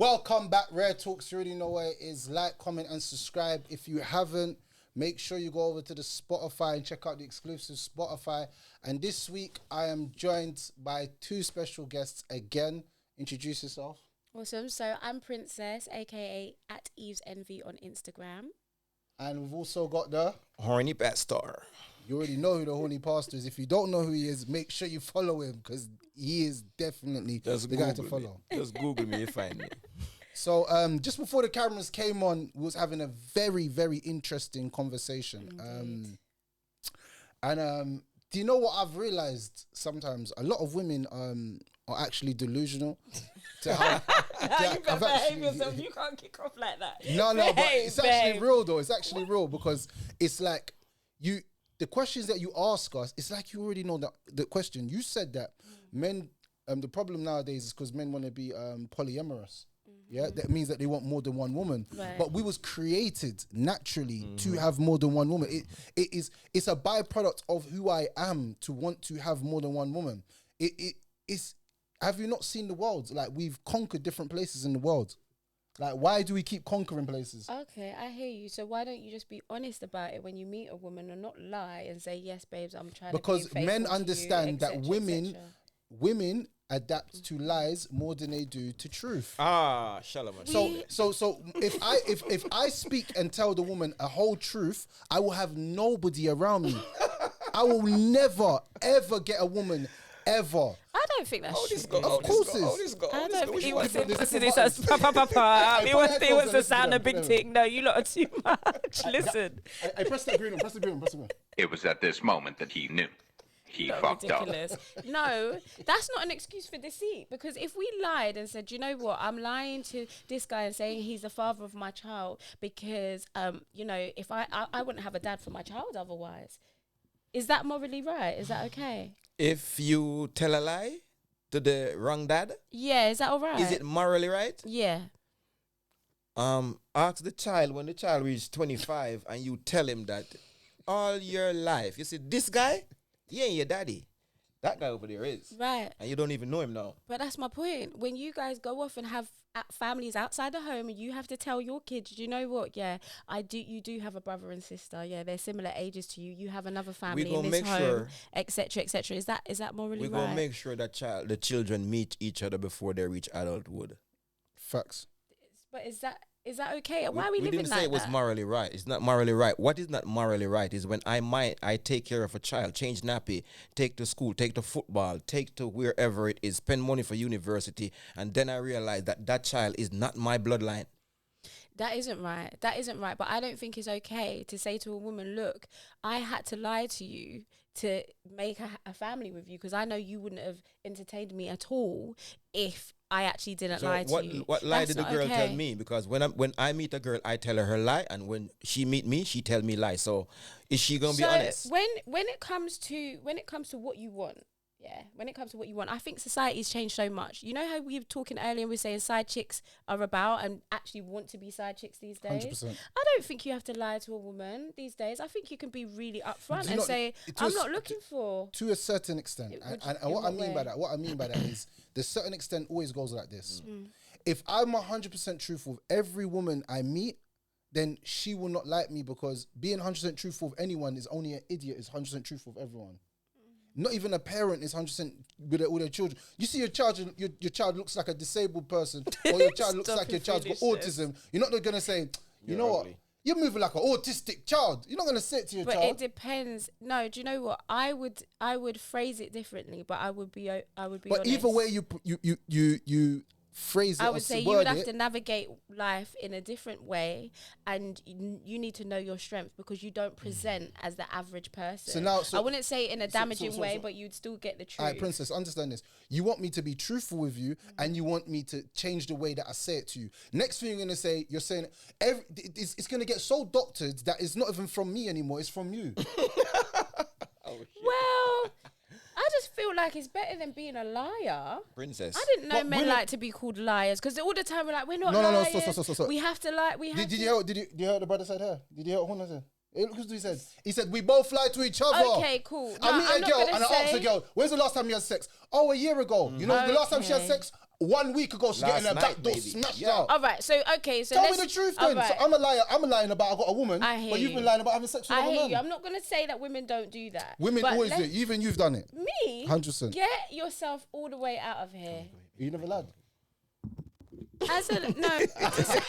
Welcome back, Rare Talks. You already know where it is. Like, comment, and subscribe. If you haven't, make sure you go over to the Spotify and check out the exclusive Spotify. And this week, I am joined by two special guests again. Introduce yourself. Awesome. So I'm Princess, aka at Eve's Envy on Instagram. And we've also got the Horny Pastor. You already know who the Horny Pastor is. If you don't know who he is, make sure you follow him because he is definitely the guy to follow. Just Google me, you find me. So just before the cameras came on, we was having a very, very interesting conversation. Do you know what I've realized sometimes? A lot of women are actually delusional. To how, you better behave yourself. You can't kick off like that. No, but it's actually real though. It's actually real because it's like the questions that you ask us, it's like you already know the question. You said that men, the problem nowadays is because men want to be polyamorous. Yeah, that means that they want more than one woman. Right. But we was created naturally to have more than one woman. It's a byproduct of who I am to want to have more than one woman. It's. Have you not seen the world? Like, we've conquered different places in the world. Like, why do we keep conquering places? Okay, I hear you. So why don't you just be honest about it when you meet a woman and not lie and say, yes, babes, I'm trying because to be men understand you, et cetera, that women adapt to lies more than they do to truth. Shalom. So if I speak and tell the woman a whole truth, I will have nobody around me. I will never ever get a woman ever. I don't think that's true. Of course it is. I don't think he wants He wants to sound a big thing. No, you lot are too much. Listen. I press that green one. It was at this moment that he knew. He fucked ridiculous. Up. No, that's not an excuse for deceit. Because if we lied and said, you know what, I'm lying to this guy and saying he's the father of my child because, if I wouldn't have a dad for my child otherwise. Is that morally right? Is that okay? If you tell a lie to the wrong dad? Yeah, is that all right? Is it morally right? Yeah. Ask the child when the child reaches 25 and you tell him that all your life, you see, this guy, he ain't your daddy. That guy over there is. Right. And you don't even know him now. But that's my point. When you guys go off and have families outside the home and you have to tell your kids, you know what? Yeah, you do have a brother and sister. Yeah, they're similar ages to you. You have another family in this home, etc., etc. Is that morally right? We're going to make sure that the children meet each other before they reach adulthood. Facts. But is that okay? Why are we living like that? We didn't say it was morally right. It's not morally right. What is not morally right is when I take care of a child, change nappy, take to school, take to football, take to wherever it is, spend money for university, and then I realize that child is not my bloodline. That isn't right. But I don't think it's okay to say to a woman, look, I had to lie to you to make a family with you because I know you wouldn't have entertained me at all if I actually didn't lie to you. What lie did the girl tell me? Because when I meet a girl, I tell her lie, and when she meet me, she tell me lie. So is she gonna be honest? When it comes to what you want, I think society's changed so much. You know how we were talking earlier and we were saying side chicks are about and actually want to be side chicks these days? 100%. I don't think you have to lie to a woman these days. I think you can be really upfront and say, I'm not looking for... To a certain extent. And what I mean by that is the certain extent always goes like this. If I'm 100% truthful with every woman I meet, then she will not like me because being 100% truthful with anyone is only an idiot is 100% truthful with everyone. Not even a parent is 100% with their children. You see your child looks like a disabled person or your child looks like your child's got autism. You're not going to say, you know what? You're moving like an autistic child. You're not going to say it to your child. But it depends. No, do you know what? I would phrase it differently, but I would be honest. But either way you phrase it. I would say you would have to navigate life in a different way, and you need to know your strengths because you don't present as the average person. I wouldn't say it in a damaging way, but you'd still get the truth. All right, Princess, understand this. You want me to be truthful with you, and you want me to change the way that I say it to you. Next thing you're going to say, you're saying, it's going to get so doctored that it's not even from me anymore, it's from you. Well... I just feel like it's better than being a liar. Princess. I didn't know men like to be called liars because all the time we're like, we're not liars. No. We have to lie. Did you hear what the brother said here? Did you hear what Hona said? Look what he said. He said, we both lie to each other. Okay, cool. I meet a girl and I ask the girl, when's the last time you had sex? Oh, a year ago. You know, the last time she had sex, 1 week ago, she's getting her night, back door maybe. smashed Yeah. out. All right. So okay. So Tell me let's, the truth all then. right. So I'm a liar. I'm lying about I got a woman, I hear but you've been you. lying about having sex with I another hear man. you. I'm not gonna say that women don't do that. Women but always do it. Even you've done it. Me, 100%. Get yourself all the way out of here. You never lied. As a no, to say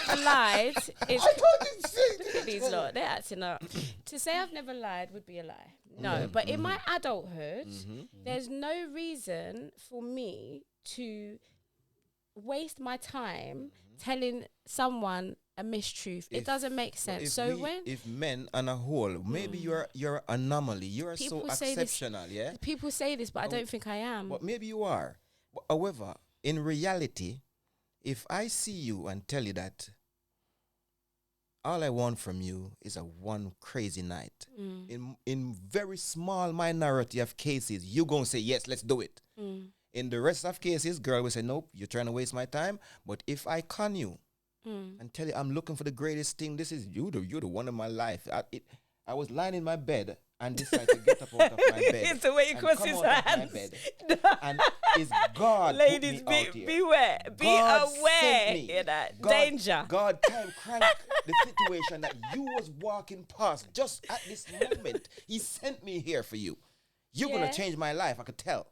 I've lied is. I can't say Look at these lot, they're acting up. To say I've never lied would be a lie. No, but in my adulthood, there's no reason for me to waste my time telling someone a mistruth. It doesn't make sense. So if men on a whole, maybe you're anomaly. You are so People say this- exceptional, yeah. people say this, but I don't think I am. But maybe you are. However, in reality, if I see you and tell you that all I want from you is a one crazy night, in very small minority of cases, you gonna say yes, let's do it. In the rest of cases, girl will say nope, you're trying to waste my time. But if I con you and tell you I'm looking for the greatest thing, this is you're the one of my life. I was lying in my bed and decided to get up out of my bed. It's the way he and crosses come his out of my hands. bed. And is God Ladies, put me out here. beware. Be God aware. sent me. Hear that? God- Danger. God time crank the situation that you was walking past just at this moment. He sent me here for you. You're Yeah. gonna change my life, I could tell.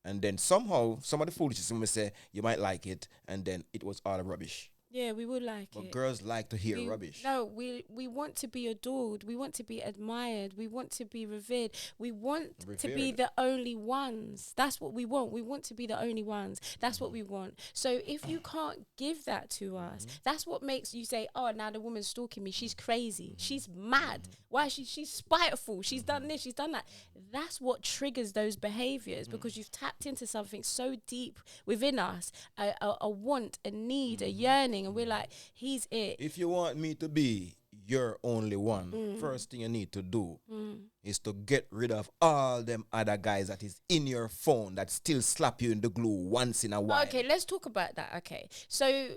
And then somehow, some of the foolishness will say, you might like it, and then it was all rubbish. Yeah, we would like But it. girls like to hear rubbish. No, we want to be adored. We want to be admired. We want to be revered. We want to be Revered. the only ones. That's what we want. We want to be the only ones. That's what we want. So if you can't give that to us, that's what makes you say, oh, now the woman's stalking me. She's crazy. She's mad. Why? She's spiteful. She's done this. She's done that. That's what triggers those behaviors because you've tapped into something so deep within us, a want, a need, a yearning. And we're like, he's it. If you want me to be your only one, first thing you need to do is to get rid of all them other guys that is in your phone that still slap you in the glue once in a while. Okay, let's talk about that. Okay, so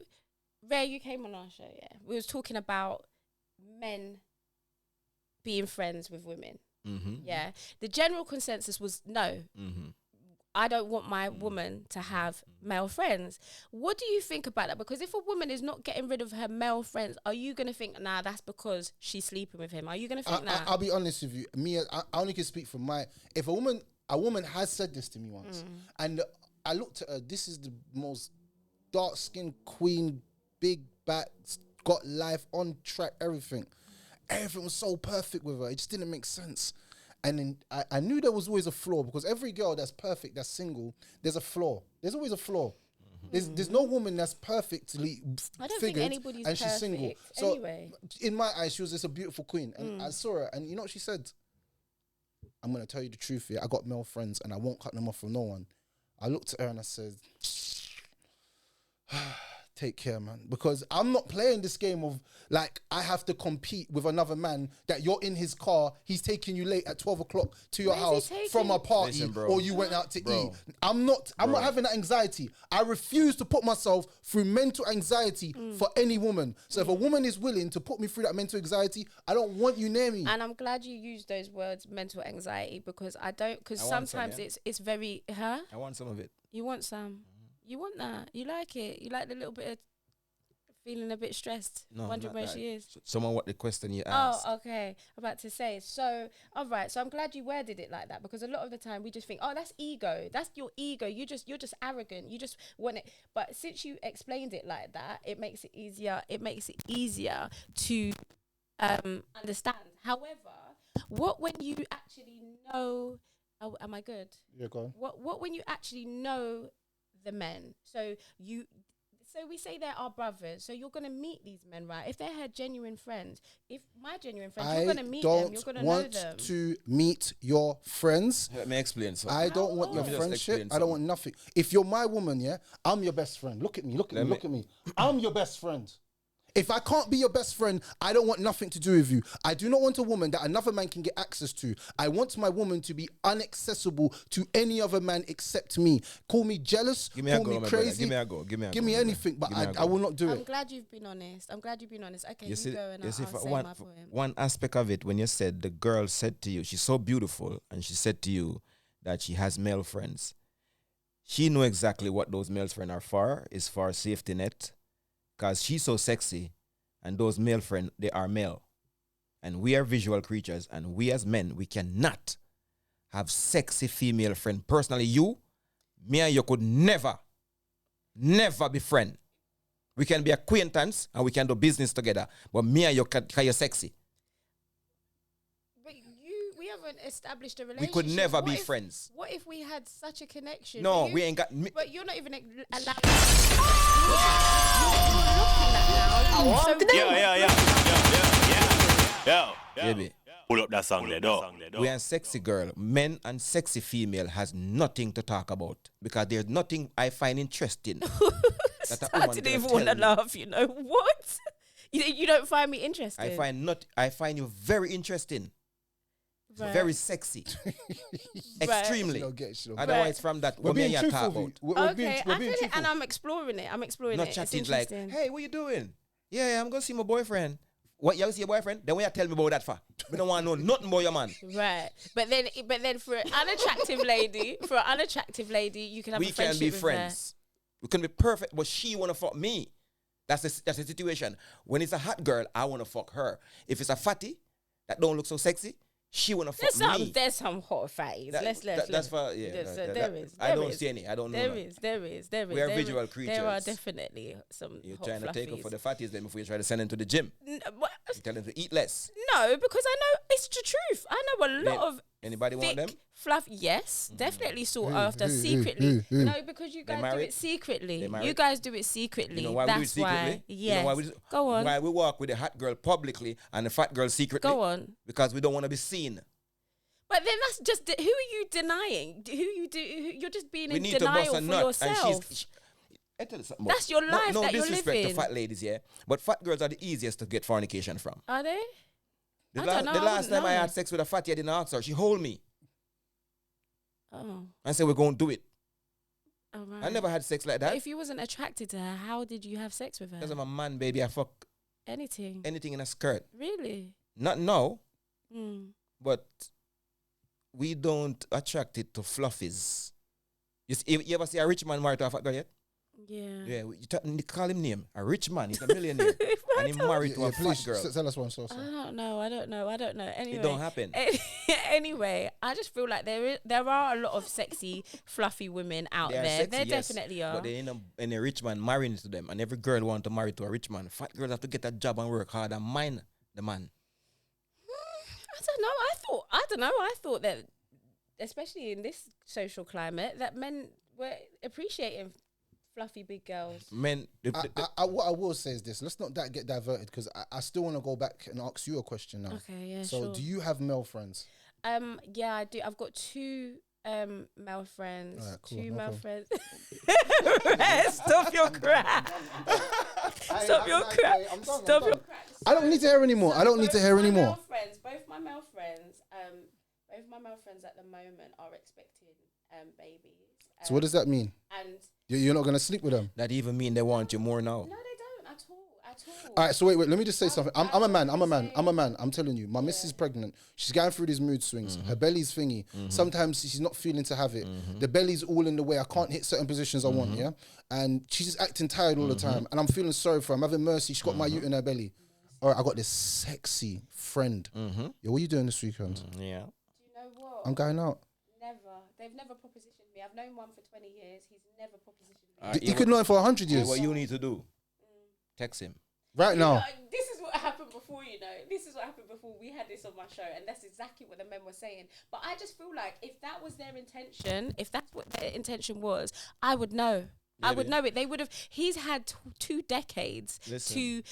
Ray, you came on our show, yeah. We was talking about men being friends with women. Yeah, the general consensus was no. I don't want my woman to have male friends. What do you think about that? Because if a woman is not getting rid of her male friends, are you going to think, nah, that's because she's sleeping with him? Are you going to think that? I'll be honest with you. Me, I only can speak from my. If a woman has said this to me once, and I looked at her. This is the most dark-skinned queen, big back, got life on track, everything. Everything was so perfect with her. It just didn't make sense. And then I knew there was always a flaw because every girl that's perfect, that's single, there's a flaw. There's always a flaw. There's no woman that's perfectly I don't figured think anybody's and she's perfect single. So anyway. in my eyes, she was just a beautiful queen. And I saw her, and you know what she said? I'm gonna tell you the truth here. I got male friends, and I won't cut them off from no one. I looked at her and I said, take care, man, because I'm not playing this game of like I have to compete with another man that you're in his car, he's taking you late at 12 o'clock to your Where's he house from a party. Listen, bro. Or you went out to Bro. eat. I'm not having that anxiety. I refuse to put myself through mental anxiety for any woman. So if a woman is willing to put me through that mental anxiety, I don't want you near me. And I'm glad you used those words, mental anxiety, because I don't, because I want some, sometimes yeah. it's very, huh? I want some of it. You want some? You want that? You like it? You like the little bit of feeling a bit stressed, wondering not where that. she is? Someone what the question you asked. Oh, okay. I'm about to say. So, all right. So I'm glad you worded it like that because a lot of the time we just think, oh, that's ego. That's your ego. You're just arrogant. You just want it. But since you explained it like that, it makes it easier. It makes it easier to understand. However, what when you actually know? Oh, am I good? Yeah, go on. What when you actually know the men? So we say they're our brothers. So you're gonna meet these men, right? If they're her genuine friends, if my genuine friends, you're gonna meet them. You're gonna know want them. to meet your friends. Let me explain something. I don't want your Let me just friendship. explain I don't want nothing. If you're my woman, yeah, I'm your best friend. Look at me. Look at me. I'm your best friend. If I can't be your best friend, I don't want nothing to do with you. I do not want a woman that another man can get access to. I want my woman to be inaccessible to any other man except me. Call me jealous, Give me a call go, me my brother. crazy. Give me a go. Give me a Give go, me my anything, but brother. Give me a I go. will not do I'm it. glad you've been honest. Okay, You see, go and you see, I'll say one, my point. one aspect of it when you said the girl said to you, she's so beautiful, and she said to you that she has male friends. She know exactly what those male friends are for. Is for a safety net. Because she's so sexy. And those male friends, they are male. And we are visual creatures. And we as men, we cannot have sexy female friend. Personally, me and you could never be friends. We can be acquaintance and we can do business together. But me and you, can you're sexy. But we haven't established a We relationship. could never be friends. What if we had such a connection? No, we ain't got... But you're not even allowed. You're looking at now. Baby. Pull up that song there, though. We are sexy girl. Men and sexy female has nothing to talk about because there's nothing I find interesting. I didn't even want to laugh. You know what? You don't find me interesting. I find you very interesting. Right. Very sexy. Extremely. She don't get it. Otherwise, from that, We're what me being and you talk truthful. about. Okay, I feel it, and I'm exploring it. Not It's chatting like, interesting. hey, what you doing? Yeah, I'm going to see my boyfriend. What, you see your boyfriend? Then what you tell me about that for? We don't want to know nothing about your man. Right, but then for an unattractive lady, you can have a We friendship can be with friends. We can be perfect, but she want to fuck me. That's the situation. When it's a hot girl, I want to fuck her. If it's a fatty that don't look so sexy, she want to fuck me. There's some hot fatties. That's for, yeah. There is. I don't see any. I don't know. There is. We are visual creatures. There are definitely some You're hot trying to take her fluffies. for the fatties then before you try to send them to the gym. You tell them to eat less. No, because I know it's the truth. I know a lot of Anybody want them? thick fluff. Yes, definitely sought after secretly. No, because you guys do married? it secretly. They married? You guys do it secretly. You know why That's we do it secretly? why. You Yes. know why Go on. Why we walk with the hot girl publicly and the fat girl secretly? Go on. Because we don't want to be seen. But then that's just who are you denying? You're just being We in need to denial bust a for nut. yourself. I tell you something. That's your life no that you're disrespect living. to fat ladies, yeah. But fat girls are the easiest to get fornication from. Are they? The I don't know. the I last wouldn't time I know. had sex with a fatty, I didn't ask her. She hold me. Oh. I said, we're going to do it. Oh, right. I never had sex like But that. if you wasn't attracted to her, how did you have sex with her? Because I'm a man, baby. I fuck Anything. anything in a skirt. Really? Not now, Mm. but we don't attract it to fluffies. You ever see a rich man married to a fat girl yet? Yeah. Yeah, you call him name. A rich man, he's a millionaire. And he married to a fat girl. Tell us one. So. I don't know. Anyway, It don't happen. Anyway, I just feel like there are a lot of sexy, fluffy women out They are there. sexy, There yes, definitely are. But they ain't a rich man marrying to them. And every girl want to marry to a rich man. Fat girls have to get a job and work hard and mind the man. I don't know. I thought that, especially in this social climate, that men were appreciating fluffy big girls. Men, What I will say is this: let's not get diverted because I still want to go back and ask you a question now. Okay, yeah, So, sure. do you have male friends? Yeah, I do. I've got two male friends. Alright, cool, Two no male problem. friends. Stop your crap. Stop your crap. Stop your crap. I don't need to hear anymore. I don't need to hear anymore. Both my male friends at the moment are expecting babies. So what does that mean? And You're not gonna sleep with them? that even mean they want you more now. no, they don't at all. All right, so wait. Let me just say something. I'm a man. I'm telling you, my missus is pregnant. She's going through these mood swings. Her belly's thingy. Sometimes she's not feeling to have it. The belly's all in the way. I can't hit certain positions I want. Yeah, and she's just acting tired all the time. And I'm feeling sorry for her. I'm having mercy. She's got my ute in her belly. All right, I got this sexy friend. Yo, what are you doing this weekend? Yeah. Do you know what? I'm going out. Never. They've never propositioned me. I've known one for 20 years. He's never propositioned me. You could know him for 100 years. What you need to do, text him. Right now. This is what happened before, This is what happened before we had this on my show, and that's exactly what the men were saying. But I just feel like if that was their intention, if that's what their intention was, I would know. I would know it. They would have. He's had 2 decades to.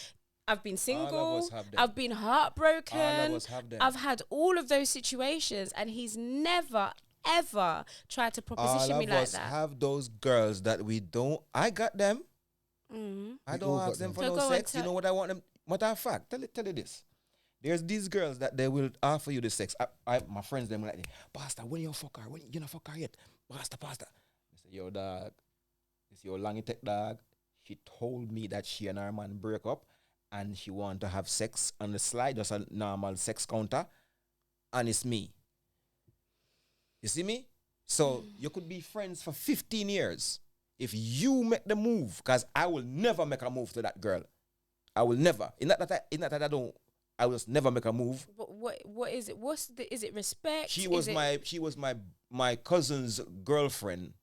I've been single. I've been heartbroken. All of us have them. I've had all of those situations, and he's never ever tried to proposition me like All of us that. have those girls that we don't. I got them. I We don't all ask got them for them. So no go and sex. You know what I want them? Matter of fact, tell you this. There's these girls that they will offer you the sex. My friends, them like, Pastor, when you fuck her? When you not fuck her yet? Pastor. I say, yo, dog. It's your longy tech dog. She told me that she and her man break up and she want to have sex on the slide, just a normal sex counter. And it's me. You see me? So you could be friends for 15 years. If you make the move, because I will never make a move to that girl. I will never. In that I don't. I will just never make a move. But what is it? Is it respect? She was my cousin's girlfriend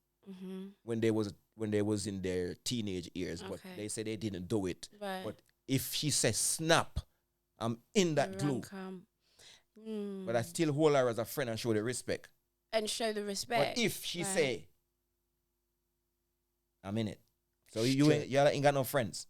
when they was in their teenage years. But they said they didn't do it. Right. But if she says snap, I'm in that glue. But I still hold her as a friend and show the respect. And show the respect. But if she say, I'm in it. So you ain't got no friends.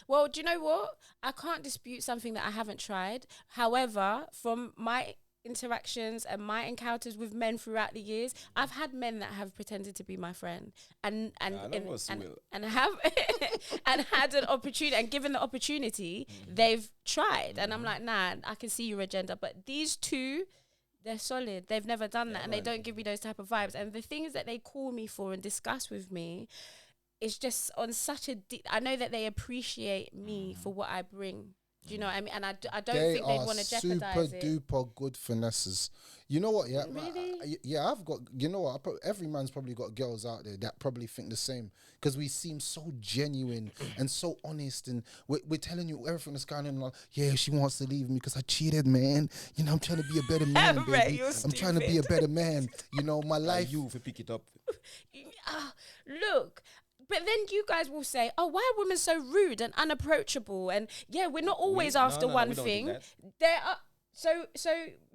Well, do you know what? I can't dispute something that I haven't tried. However, from my interactions and my encounters with men throughout the years, I've had men that have pretended to be my friend and have and had an opportunity and given the opportunity, they've tried. And I'm like, nah, I can see your agenda. But these two, they're solid. They've never done that, and they don't give me those type of vibes. And the things that they call me for and discuss with me, it's just on such a I know that they appreciate me for what I bring. Do you know what I mean? And I don't think they'd want to jeopardize it. Super duper good finesses. You know what? Yeah, really? I've got. You know what? Every man's probably got girls out there that probably think the same because we seem so genuine and so honest, and we're telling you everything that's going on. Like, yeah, she wants to leave me because I cheated, man. You know, I'm trying to be a better man, baby. I'm trying to be a better man. You know, my life. You if you pick it up. Look. But then you guys will say, oh, why are women so rude and unapproachable? And yeah, we're not always after one thing. There are so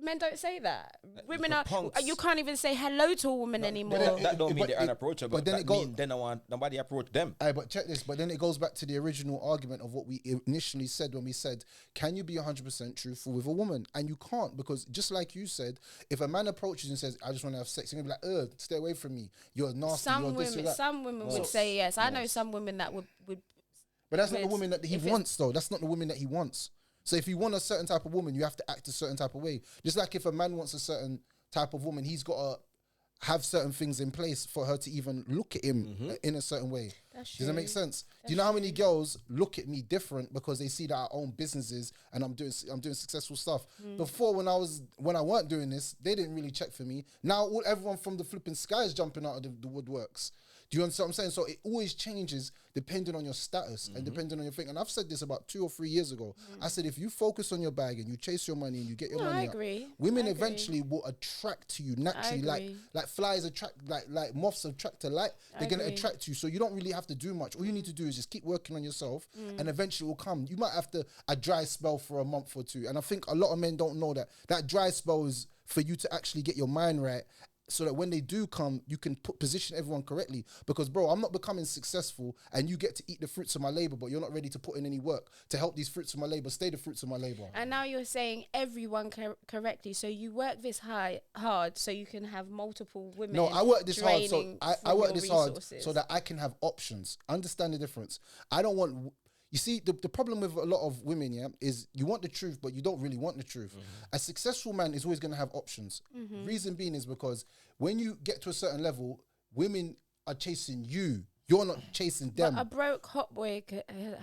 men don't say that. Women are punks. You can't even say hello to a woman anymore. That don't mean they're unapproachable. But then then I want nobody approach them. But check this. But then it goes back to the original argument of what we initially said when we said, can you be 100% truthful with a woman? And you can't, because just like you said, if a man approaches and says, I just want to have sex, you're going to be like, stay away from me. You're nasty. Some women would say yes. I know some women that would. But that's not the woman that he wants, though. That's not the woman that he wants. So if you want a certain type of woman, you have to act a certain type of way. Just like if a man wants a certain type of woman, he's got to have certain things in place for her to even look at him in a certain way. Does that make sense? Do you know how many girls look at me different because they see that I own businesses and I'm doing successful stuff? Before, when I weren't doing this, they didn't really check for me. Now everyone from the flipping sky is jumping out of the woodworks. Do you understand what I'm saying? So it always changes depending on your status and depending on your thing. And I've said this about 2 or 3 years ago. I said, if you focus on your bag and you chase your money and you get your money up, women eventually will attract to you naturally. Like flies attract, like moths attract to light. They're going to attract you. So you don't really have to do much. All you need to do is just keep working on yourself and eventually it will come. You might have a dry spell for a month or two. And I think a lot of men don't know that dry spell is for you to actually get your mind right, so that when they do come, you can position everyone correctly. Because, bro, I'm not becoming successful and you get to eat the fruits of my labor, but you're not ready to put in any work to help these fruits of my labor stay the fruits of my labor. And now you're saying everyone correctly. So you work this hard so you can have multiple women. No, I work this hard. So I work this hard so that I can have options. Understand the difference. I don't want... You see, the problem with a lot of women, is you want the truth, but you don't really want the truth. A successful man is always going to have options. Reason being is because when you get to a certain level, women are chasing you. You're not chasing them. But a broke hot boy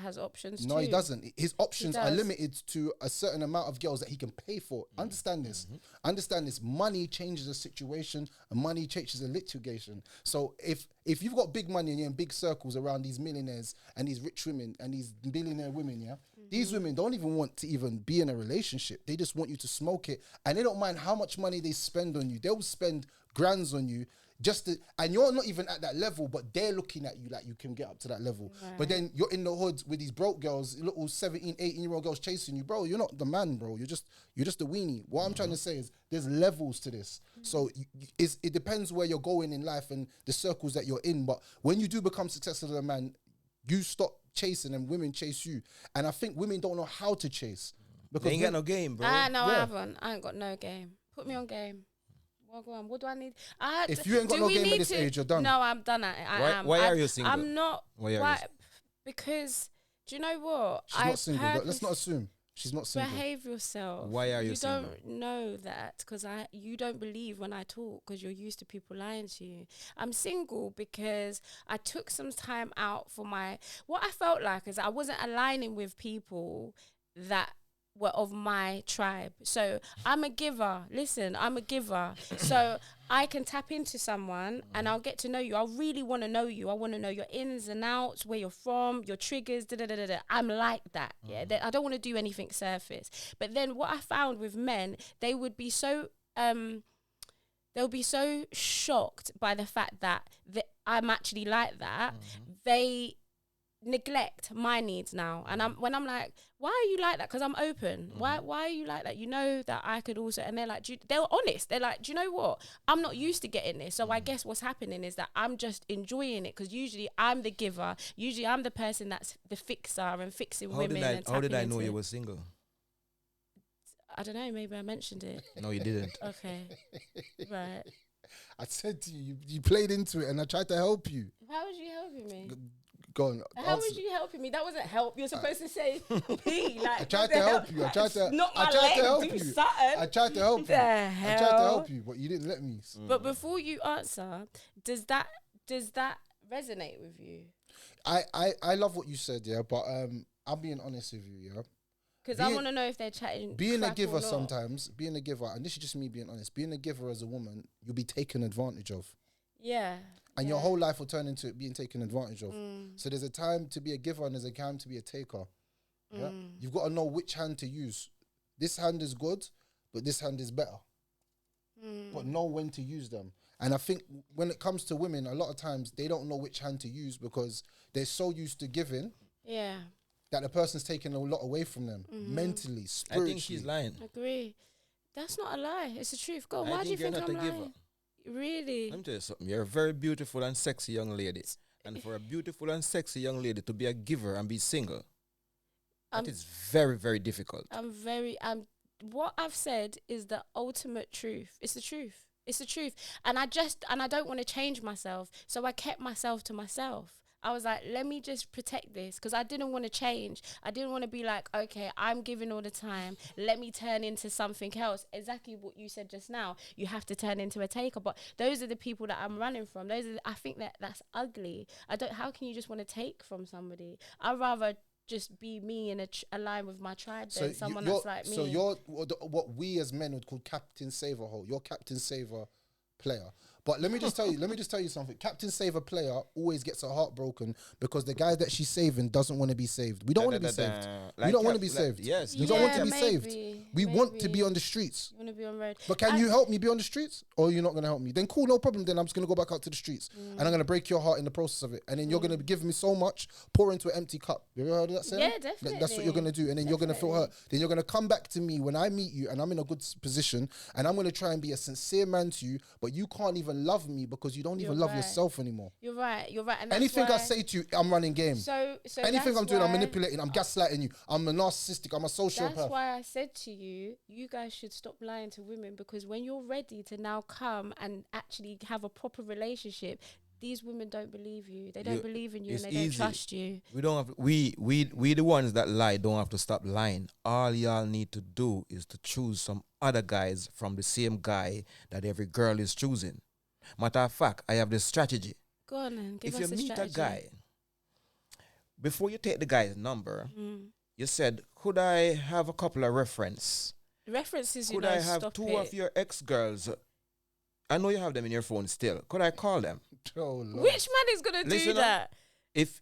has options too. No, he doesn't. His options are limited to a certain amount of girls that he can pay for. Understand this. Understand this. Money changes a situation and money changes a litigation. So if you've got big money and you're in big circles around these millionaires and these rich women and these billionaire women, these women don't even want to even be in a relationship. They just want you to smoke it. And they don't mind how much money they spend on you. They'll spend grands on you. And you're not even at that level, but they're looking at you like you can get up to that level. Right. But then you're in the hood with these broke girls, little 17, 18-year-old girls chasing you. Bro, you're not the man, bro. You're just a weenie. What I'm trying to say is there's levels to this. So it depends where you're going in life and the circles that you're in. But when you do become successful as a man, you stop chasing and women chase you. And I think women don't know how to chase. Because they ain't got no game, bro. I haven't. I ain't got no game. Put me on game. Well, go on. What do I need? If you ain't got no game at this age, you're done. No, I'm done at it. Why are you single? I'm not. Why? Because, do you know what? She's not single. Let's not assume. She's not single. Behave yourself. Why are you single? You don't know that because you don't believe when I talk because you're used to people lying to you. I'm single because I took some time out for what I felt like is I wasn't aligning with people that were of my tribe. So I'm a giver. Listen, I'm a giver. So I can tap into someone and I'll get to know you. I really want to know you. I want to know your ins and outs, where you're from, your triggers, I'm like that. Yeah, I don't want to do anything surface. But then what I found with men, they would be so they'll be so shocked by the fact that I'm actually like that. They neglect my needs now, and when I'm like, why are you like that? Because I'm open. Why are you like that? You know that I could also. And they're like, they're honest. They're like, do you know what? I'm not used to getting this, so I guess what's happening is that I'm just enjoying it, because usually I'm the giver. Usually I'm the person that's the fixer and fixing women. How did I know you were single? I don't know, maybe I mentioned it. No, you didn't. Okay. Right. I said to you, you played into it, and I tried to help you. How was you helping me? Go on. How was you helping me? That wasn't help. You're supposed to say me. Like, I tried to help you. I tried to help you. I tried to help you. I tried to help you, but you didn't let me. But before you answer, does that resonate with you? I love what you said, yeah, but I'm being honest with you, yeah. Because I want to know if they're chatting. Being a giver sometimes, being a giver, and this is just me being honest, being a giver as a woman, you'll be taken advantage of. Yeah. And your whole life will turn into it being taken advantage of. So there's a time to be a giver and there's a time to be a taker. Yeah? You've got to know which hand to use. This hand is good, but this hand is better. But know when to use them. And I think when it comes to women, a lot of times they don't know which hand to use because they're so used to giving. Yeah. That the person's taking a lot away from them. Mentally, spiritually. I think she's lying. Agree. That's not a lie. It's the truth. Go on, why do you think I'm lying? Really? Let me tell you something. You're a very beautiful and sexy young lady. And for a beautiful and sexy young lady to be a giver and be single, that is very, very difficult. What I've said is the ultimate truth. It's the truth. It's the truth. And I don't want to change myself. So I kept myself to myself. I was like, let me just protect this, because I didn't want to change. I didn't want to be like, okay, I'm giving all the time. Let me turn into something else. Exactly what you said just now. You have to turn into a taker. But those are the people that I'm running from. I think that's ugly. How can you just want to take from somebody? I'd rather just be me and align with my tribe than someone that's like me. So you're what we as men would call Captain Saver-hole. You're Captain Saver player. But let me just tell you something. Captain Saver player always gets her heart broken because the guy that she's saving doesn't want to be saved. We don't want to be saved. We don't want to be saved. Yes. We don't want to be saved. We want to be on the streets. You want to be on road. But can you help me be on the streets? Or you're not going to help me? Then cool, no problem. Then I'm just going to go back out to the streets. And I'm going to break your heart in the process of it. And then you're going to give me so much, pour into an empty cup. You ever heard of that saying? Yeah, definitely. That's what you're going to do. And then you're going to feel hurt. Then you're going to come back to me when I meet you and I'm in a good position and I'm going to try and be a sincere man to you, but you can't even love me because you don't even love yourself anymore. You're right. And anything I say to you, I'm running game. So anything I'm doing, I'm manipulating, I'm gaslighting you. I'm a narcissistic, I'm a sociopath. That's why I said to you, you guys should stop lying to women, because when you're ready to now come and actually have a proper relationship, these women don't believe you. They don't believe in you and they don't trust you. We don't have we the ones that lie don't have to stop lying. All y'all need to do is to choose some other guys from the same guy that every girl is choosing. Matter of fact, I have this strategy. Go on and give us a strategy. If you meet a guy, before you take the guy's number, you said, could I have a couple of references? References, could I have two of your ex-girls? I know you have them in your phone still. Could I call them? Oh, which man is going to do that? If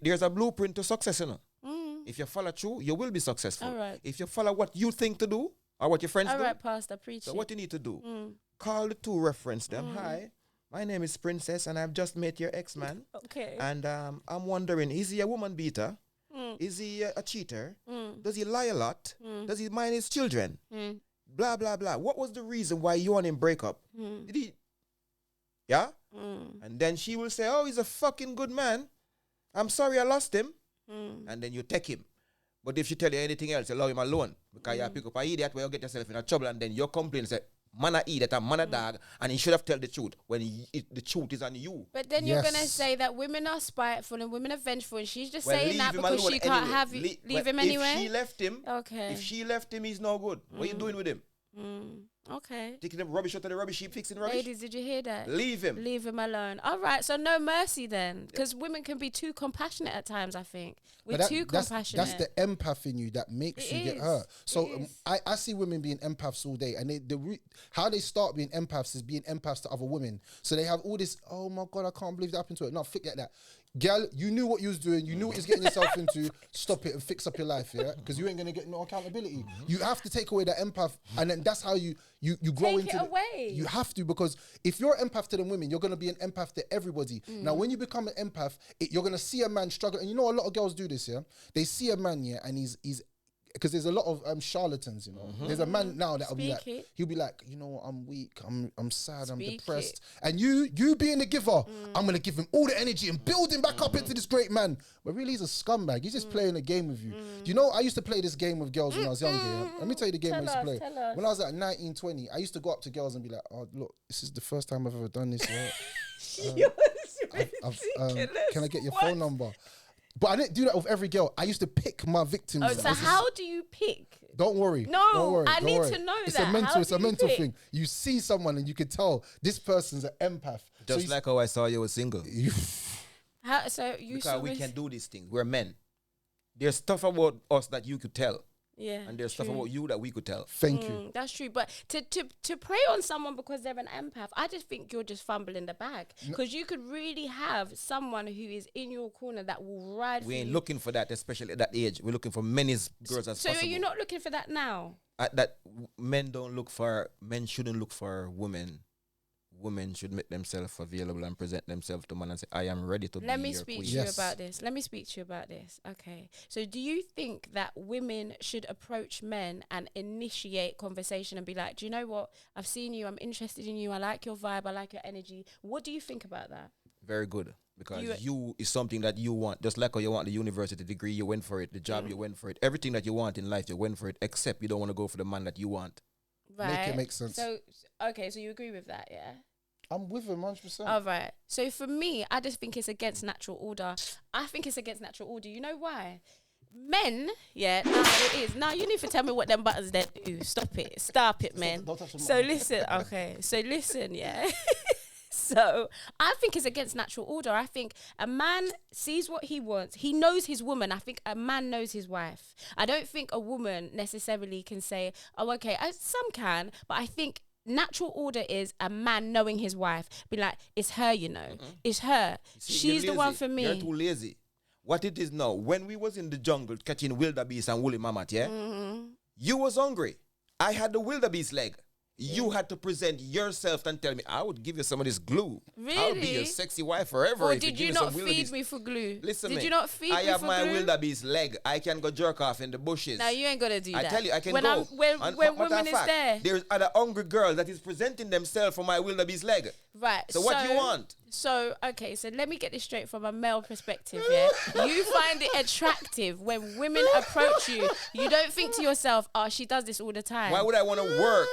there's a blueprint to success, you know. If you follow through, you will be successful. All right. If you follow what you think to do or what your friends do. All right, Pastor, preach So what you need to do, call the two, reference them. Hi, my name is Princess and I've just met your ex-man. Okay. And I'm wondering, is he a woman beater? Is he a cheater? Does he lie a lot? Does he mind his children? Blah, blah, blah. What was the reason why you and him break up? Did he? Yeah? And then she will say, oh, he's a fucking good man. I'm sorry I lost him. And then you take him. But if she tell you anything else, allow him alone. Because you pick up an idiot where you get yourself in a trouble and then you complain and say, man a idiot and man a dog, and he should have told the truth when the truth is on you. But then you're going to say that women are spiteful and women are vengeful, and she's just saying that because she can't have you. Leave him anyway? If she left him, okay. If she left him, he's no good. What are you doing with him? Okay. Taking them rubbish out of the rubbish heap, fixing rubbish. Ladies, did you hear that? Leave him. Leave him alone. All right, so no mercy then, because women can be too compassionate at times. I think we're too compassionate. That's the empath in you that makes you get hurt. So I see women being empaths all day, and how they start being empaths is being empaths to other women. So they have all this. Oh my God, I can't believe that happened to it. No, forget that. Girl, you knew what you was doing. You knew what you was getting yourself into. Stop it and fix up your life, yeah? Because you ain't gonna get no accountability. You have to take away that empath, and then that's how you grow Take into it away. You have to, because if you're an empath to them women, you're gonna be an empath to everybody. Now, when you become an empath, you're gonna see a man struggle, and you know a lot of girls do this, yeah. They see a man, yeah, and he's because there's a lot of charlatans, you know. There's a man now that'll be like, he'll be like, you know, I'm weak, I'm sad, I'm depressed, and you being the giver, I'm gonna give him all the energy and build him back up into this great man. But really, he's a scumbag. He's just playing a game with you. Do you know? I used to play this game with girls when I was younger. Yeah? Let me tell you the game I used to play. When I was at 19, 20, I used to go up to girls and be like, oh look, this is the first time I've ever done this. Yeah? Can I get your phone number? But I didn't do that with every girl. I used to pick my victims. Oh, so how do you pick? Don't worry. No, don't worry, I don't need worry. to know it's that. It's a mental thing. You see someone and you can tell this person's an empath. Just like how I saw you was single. Because we can do these things. We're men. There's stuff about us that you could tell. Yeah, and there's stuff about you that we could tell. Thank you. That's true. But to prey on someone because they're an empath, I just think you're just fumbling the bag. Because you could really have someone who is in your corner that will ride for you. We ain't looking for that, especially at that age. We're looking for many girls as possible. So you're not looking for that now? Men shouldn't look for women. Women should make themselves available and present themselves to man and say, I am ready to be your queen. Let me speak to you about this. Okay. So do you think that women should approach men and initiate conversation and be like, do you know what? I've seen you. I'm interested in you. I like your vibe. I like your energy. What do you think about that? Very good. Because you is something that you want. Just like how you want the university degree, you went for it. The job, you went for it. Everything that you want in life, you went for it, except you don't want to go for the man that you want. Right. Make it make sense. So, okay, so you agree with that, yeah? I'm with him 100%. All right. So for me, I just think it's against natural order. I think it's against natural order. You know why? Men, yeah, now it is. Now you need to tell me what them buttons they do. Stop it, man. Don't touch them. So listen, okay. So listen, yeah. So I think it's against natural order. I think a man sees what he wants. He knows his woman. I think a man knows his wife. I don't think a woman necessarily can say, oh, okay, some can, but I think natural order is a man knowing his wife. Be like, it's her, you know. It's her. She's the one for me. You're too lazy. What it is now, when we was in the jungle catching wildebeest and woolly mammoth, yeah? You was hungry. I had the wildebeest leg. You had to present yourself and tell me, I would give you some of this glue. Really? I'll be your sexy wife forever. Or did you not feed me for glue? Listen, did you not feed me for glue? I have my wildebeest leg. I can go jerk off in the bushes. No, you ain't gonna do that. I tell you, I can when go. When women is there. There's other hungry girls that is presenting themselves for my wildebeest leg. Right. So what do you want? So, okay, so let me get this straight from a male perspective, yeah? You find it attractive when women approach you. You don't think to yourself, oh, she does this all the time. Why would I want to work?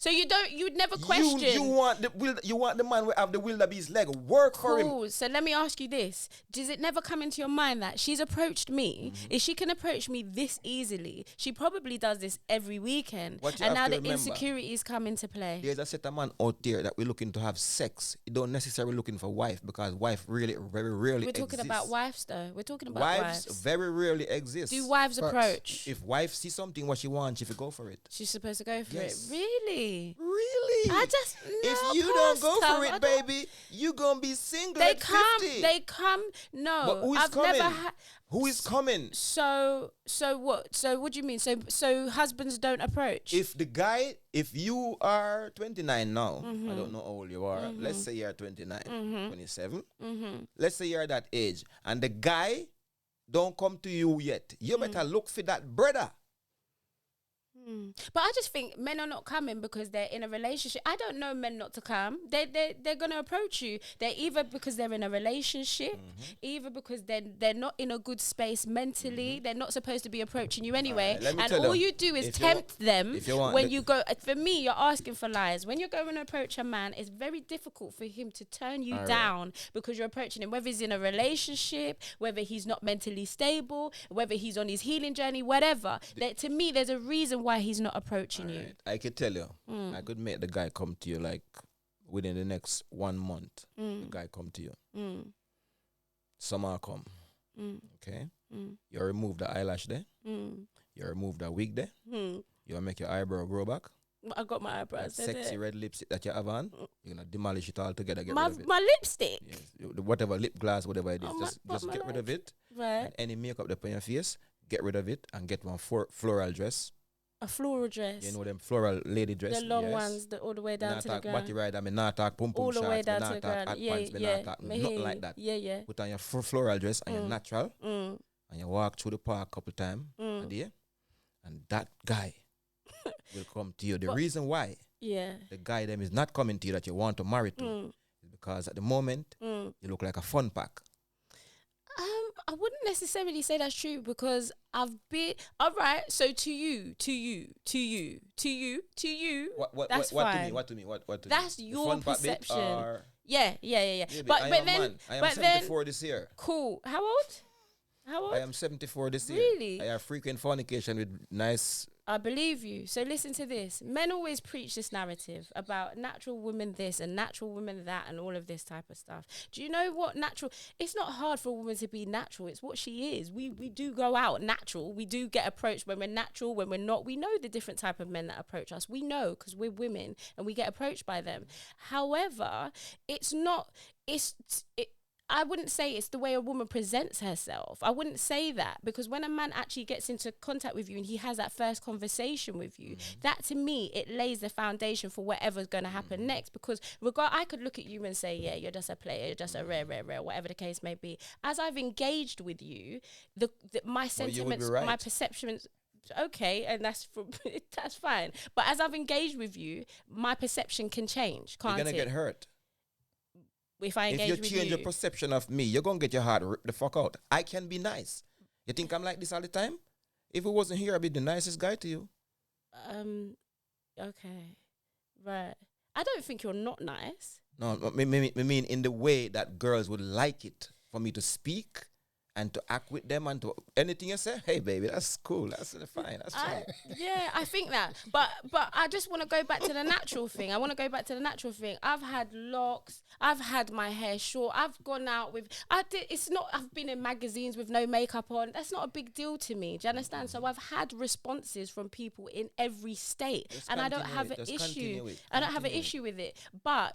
So you'd never question. You want the man who have the wildebeest leg. Work for him. So let me ask you this. Does it never come into your mind that she's approached me? If she can approach me this easily, she probably does this every weekend. And now the insecurities come into play. There's a set of man out there that we're looking to have sex. You don't necessarily looking for wife, because wife really very rarely exists. We're talking about wives though. We're talking about wives. Very rarely exist. Do wives approach? If wife sees something what she wants, she will go for it. She's supposed to go for it. Really? Really? I just if you don't go for it, baby, you gonna be single. They at come. 50. They come. No, but who is I've coming? never Who is coming? So what? So what do you mean? So husbands don't approach? If you are 29 now, I don't know how old you are. Let's say you're 29, 27. Let's say you're that age, and the guy don't come to you yet. You better look for that brother. But I just think men are not coming because they're in a relationship. I don't know men not to come. They're gonna approach you. They're either because they're in a relationship, either because they're not in a good space mentally. They're not supposed to be approaching you anyway. And all you do is tempt them when you go. For me, you're asking for lies. When you're going to approach a man, it's very difficult for him to turn you down because you're approaching him, whether he's in a relationship, whether he's not mentally stable, whether he's on his healing journey, whatever. To me, there's a reason why why he's not approaching you. Right. I could tell you, I could make the guy come to you like within the next 1 month. The guy come to you. Summer come. Okay. You remove the eyelash there. You remove the wig there. You make your eyebrow grow back. I got my eyebrows. That sexy red lipstick that you have on, you're gonna demolish it all together. Get my rid of it. my lipstick. Yes. Whatever lip gloss, whatever it is, just get rid of it. Right. And any makeup that's on your face, get rid of it and get one floral dress. A floral dress. You know them floral lady dress. The long ones, all the way down to the ground. Body ride, I mean, not talk pum pum All the way shots, down me to not the talk ground. hot Yeah, pants, me yeah. not talk nothing like that. Yeah. Put on your floral dress and your natural, Mm. and you walk through the park a couple times a day, and that guy will come to you. The reason why the guy them is not coming to you that you want to marry to is because at the moment you look like a fun pack. I wouldn't necessarily say that's true because I've been all right. So to you, that's what fine. What to me? That's The your fun pack bit perception. or- Yeah. Yeah, But I then, am 74 this year. cool. How old? I am 74 this year. Really? I have frequent fornication with nice. I believe you. So listen to this. Men always preach this narrative about natural women this and natural women that and all of this type of stuff. Do you know what natural? It's not hard for a woman to be natural. It's what she is. We do go out natural. We do get approached when we're natural, when we're not. We know the different type of men that approach us. We know because we're women and we get approached by them. However, it's not. I wouldn't say it's the way a woman presents herself. I wouldn't say that because when a man actually gets into contact with you and he has that first conversation with you, that to me, it lays the foundation for whatever's going to happen next. Because I could look at you and say, yeah, you're just a player, you're just a rare, whatever the case may be. As I've engaged with you, my sentiments, right. my perceptions, okay, and that's fine. But as I've engaged with you, my perception can change, can't You're going to it? get hurt. If I engage with you. If you change your perception of me, you're going to get your heart ripped the fuck out. I can be nice. You think I'm like this all the time? If it wasn't here, I'd be the nicest guy to you. Okay. Right. I don't think you're not nice. No, I mean in the way that girls would like it for me to speak and to act with them and to anything you say, hey baby, that's cool, that's fine, that's fine. Yeah, I think that. But I just want to go back to the natural thing. I've had locks. I've had my hair short. I've gone out with. I've been in magazines with no makeup on. That's not a big deal to me. Do you understand? So I've had responses from people in every state, and I don't have an issue. I don't have an issue with it. But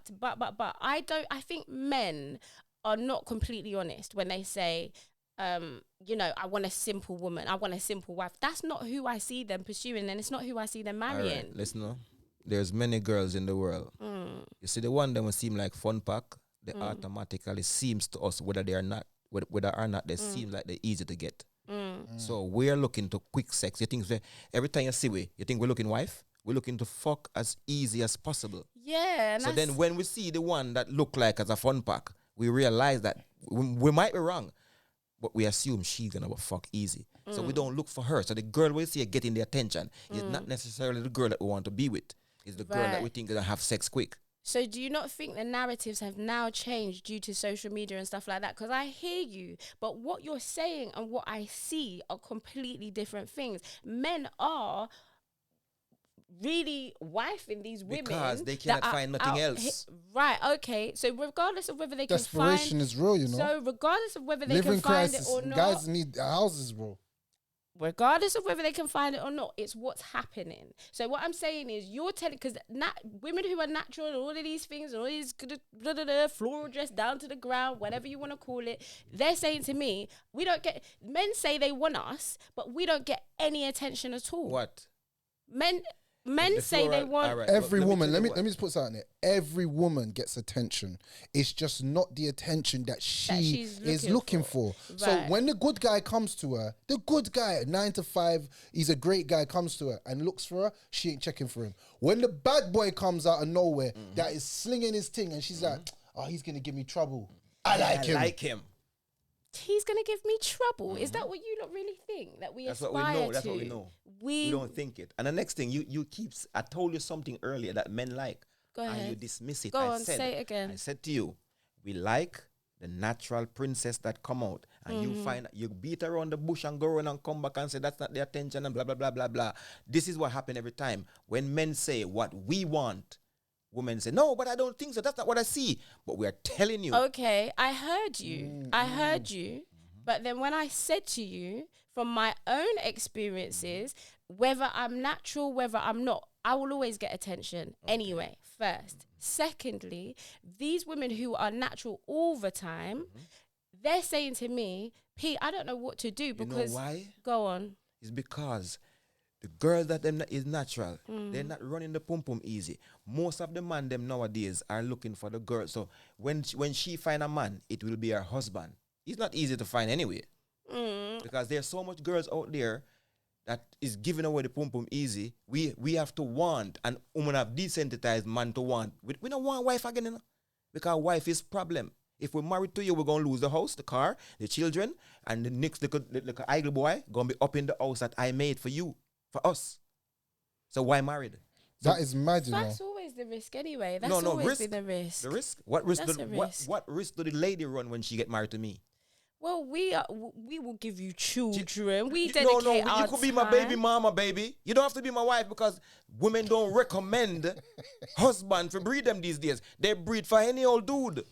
I don't. I think men are not completely honest when they say, I want a simple woman. I want a simple wife. That's not who I see them pursuing, and it's not who I see them marrying. All right, listen, no. There's many girls in the world. You see, the one that will seem like fun pack, they automatically seems to us whether or not they seem like they're easy to get. So we're looking to quick sex. You think every time you see you think we're looking wife? We're looking to fuck as easy as possible. Yeah. So then when we see the one that look like as a fun pack, we realize that we might be wrong. But we assume she's gonna fuck easy. So we don't look for her. So the girl we see getting the attention is not necessarily the girl that we want to be with. It's the girl that we think is gonna have sex quick. So do you not think the narratives have now changed due to social media and stuff like that? Because I hear you, but what you're saying and what I see are completely different things. Men are really wifing these women because they cannot find nothing else. Right, okay. So regardless of whether they can find... Desperation is real, you know. So regardless of whether they Living can find crisis, it or not... guys need houses, bro. Regardless of whether they can find it or not, it's what's happening. So what I'm saying is you're telling... Because women who are natural and all of these things and all these floral dress down to the ground, whatever you want to call it, they're saying to me, we don't get... Men say they want us, but we don't get any attention at all. What? Men say they want... Right, every woman, let me just put something there. Every woman gets attention. It's just not the attention that she is looking for. Right. So when the good guy comes to her, the good guy, 9 to 5, he's a great guy, comes to her and looks for her, she ain't checking for him. When the bad boy comes out of nowhere, that is slinging his thing and she's like, oh, he's going to give me trouble. I like him. He's going to give me trouble. Is that what you not really think? That we aspire to? That's what we know. We don't think it. And the next thing, you keep... I told you something earlier that men like. Go ahead. And you dismiss it. Go on, say it again. I said to you, we like the natural princess that come out. and you find you beat around the bush and go around and come back and say that's not the attention and blah blah blah blah blah. This is what happens every time when men say what we want. Women say no, but I don't think so. That's not what I see. But we are telling you. Okay, I heard you. I heard you. But then when I said to you, from my own experiences, whether I'm natural, whether I'm not, I will always get attention anyway, first. Secondly, these women who are natural all the time, they're saying to me, Pete, I don't know what to do because... You know why? Go on. It's because the girls that them is natural, they're not running the pum pum easy. Most of the man them nowadays are looking for the girl. So when she find a man, it will be her husband. It's not easy to find anyway. Because there's so much girls out there that is giving away the pum pum easy. We have to want, and women have desensitized man to want. We don't want wife again, you know? Because wife is problem. If we're married to you, we're going to lose the house, the car, the children, and the next little idle boy going to be up in the house that I made for you, for us. So why married? So that is mad, you know. That's always the risk anyway. That's always risk. been the risk. The risk? What risk? That's a risk. What risk do the lady run when she get married to me? Well, we will give you children. We No, dedicate our you could be my time. baby mama, baby. You don't have to be my wife because women don't recommend husband for breed them these days. They breed for any old dude.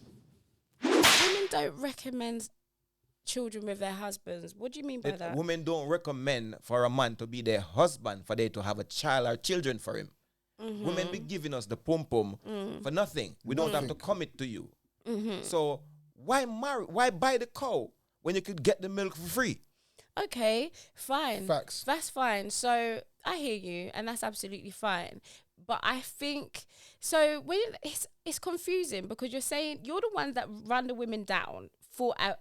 Women don't recommend children with their husbands. What do you mean by that? Women don't recommend for a man to be their husband for they to have a child or children for him. Women be giving us the pum pum for nothing. We don't have to commit to you. So why marry? Why buy the cow when you could get the milk for free? Okay, fine. Facts. That's fine. So I hear you, and that's absolutely fine. But I think so. When it's confusing because you're saying you're the ones that run the women down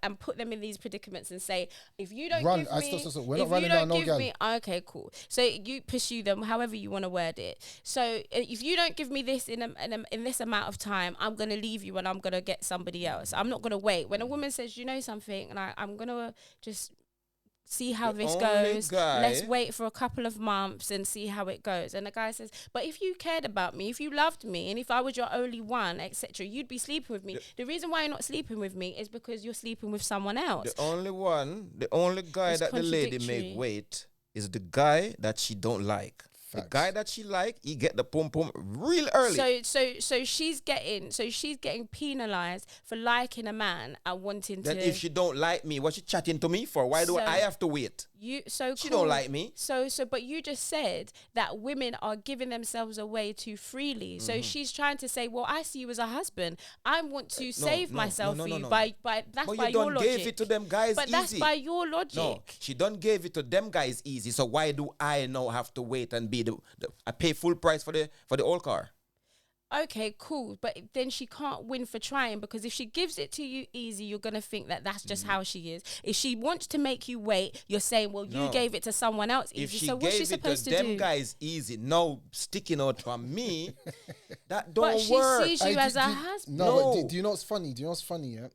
and put them in these predicaments and say, if you don't give me, we're not running down no gal. Okay, cool. So you pursue them however you want to word it. So if you don't give me this in this amount of time, I'm gonna leave you and I'm gonna get somebody else. I'm not gonna wait. When a woman says, you know something, and I'm gonna just see how this goes. Let's wait for a couple of months and see how it goes. And the guy says, but if you cared about me, if you loved me, and if I was your only one, etc., you'd be sleeping with me. The reason why you're not sleeping with me is because you're sleeping with someone else. The only guy It's that the lady contradictory. make wait is the guy that she don't like. Facts. The guy that she like, he get the pum pum real early. So she's getting penalized for liking a man and wanting Then to. if she don't like me, what she chatting to me for? Why do I have to wait? She don't like me. But you just said that women are giving themselves away too freely. So she's trying to say, well, I see you as a husband. I want to save myself for you. By that's But by you your done logic. gave it to them guys but easy. that's by your logic. No, she done gave it to them guys easy. So why do I now have to wait and be I pay full price for the old car? Okay, cool. But then she can't win for trying because if she gives it to you easy, you're going to think that that's just how she is. If she wants to make you wait, you're saying, well, you gave it to someone else easy. If she so what's she gave it supposed to to them do? guys easy, no sticking out from me, that don't But she work. sees you as a husband. No, but do you know what's funny? Yeah?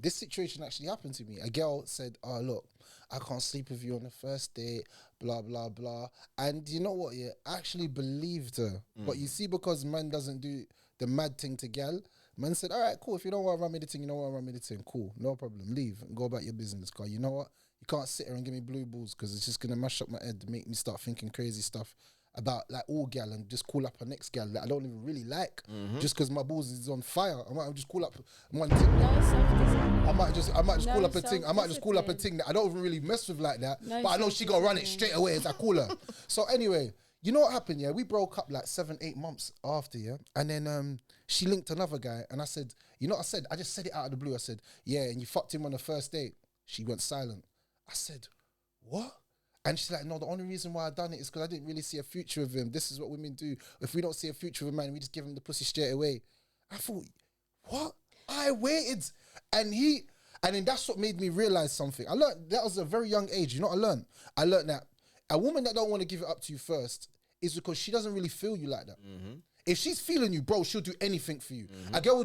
This situation actually happened to me. A girl said, oh, look, I can't sleep with you on the first date, blah, blah, blah. And you know what? Yeah, I actually believed her. But you see, because man doesn't do the mad thing to gal, man said, all right, cool. If you don't want to run me the thing, you don't want to run me the thing. Cool, no problem. Leave and go about your business. Cause you know what? You can't sit here and give me blue balls because it's just going to mash up my head, make me start thinking crazy stuff about like all gal and just call up a next gal that I don't even really like just because my balls is on fire. I might just call up one thing. I might just call up a thing. I might just call up a thing that I don't even really mess with like that. But I know she gonna run it straight away as I call her. So anyway, you know what happened? Yeah, we broke up like 7-8 months after. Yeah, and then she linked another guy, and I said, you know, what I just said it out of the blue. I said, yeah, and you fucked him on the first date. She went silent. I said, what? And she's like, no, the only reason why I done it is because I didn't really see a future with him. This is what women do. If we don't see a future with a man, we just give him the pussy straight away. I thought, what? I waited. And then that's what made me realize something. I learned, that was a very young age. You know what I learned? I learned that a woman that don't want to give it up to you first is because she doesn't really feel you like that. If she's feeling you, bro, she'll do anything for you. A girl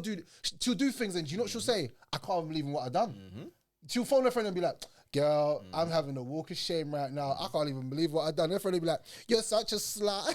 she'll do things and you know what she'll say? I can't believe in what I've done. She'll phone her friend and be like, girl, I'm having a walk of shame right now. I can't even believe what I've done. Her friend will be like, you're such a slut.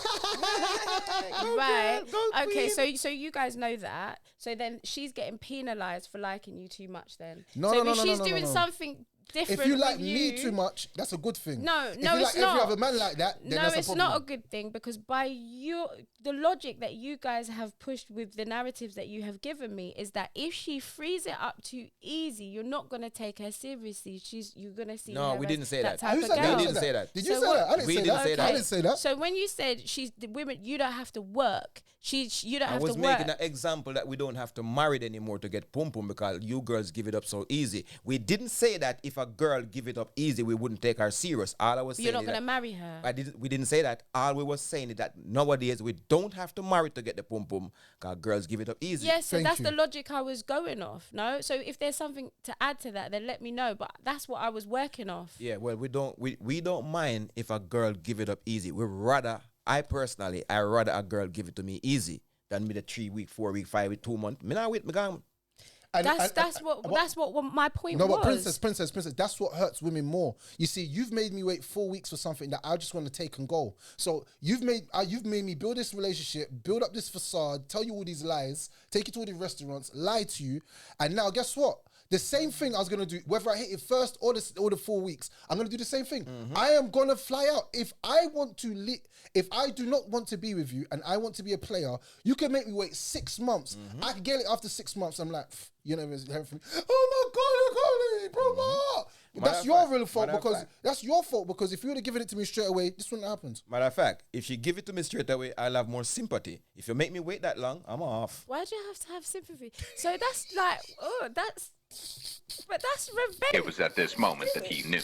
Right. Okay, so you guys know that. So then she's getting penalized for liking you too much then. No, so no, if no, she's no, no, doing no. something different. If you like with me too much, that's a good thing. No, if no, you it's like not. every other man like that, then No, that's a it's problem. not a good thing, because by the logic that you guys have pushed with the narratives that you have given me is that if she frees it up too easy, you're not gonna take her seriously. You're gonna see. No, her we as didn't say that. type Who of said that? girl. We didn't say that. Did you So say what- that? I didn't We say didn't that. say that. I didn't say that. So when you said the women, you don't have to work. You don't I have was to work. making an example that we don't have to marry it anymore to get pum pum because you girls give it up so easy. We didn't say that if a girl give it up easy, we wouldn't take her serious. All I was saying You're not is gonna that marry her. we didn't say that. All we were saying is that nowadays we don't have to marry to get the pum pum because girls give it up easy. Yes, so Thank that's you. the logic I was going off. No, so if there's something to add to that, then let me know. But that's what I was working off. Yeah, well, we don't mind if a girl give it up easy. I personally rather a girl give it to me easy than me the 3 week, 4 week, 5 week, 2 month. Me not wait, me gone. That's what my point No, was. but princess, that's what hurts women more. You see, you've made me wait 4 weeks for something that I just want to take and go. So you've made me build this relationship, build up this facade, tell you all these lies, take you to all these restaurants, lie to you, and now guess what? The same thing I was gonna do, whether I hit it first or the 4 weeks, I'm gonna do the same thing. I am gonna fly out. If I want to, if I do not want to be with you and I want to be a player, you can make me wait 6 months. I can get it after 6 months. I'm like, you never heard from me. Oh my God, bro. That's your real fault because if you would have given it to me straight away, this wouldn't have happened. Matter of fact, if you give it to me straight away, I'll have more sympathy. If you make me wait that long, I'm off. Why do you have to have sympathy? So that's like, but that's revenge. It was at this moment that he knew.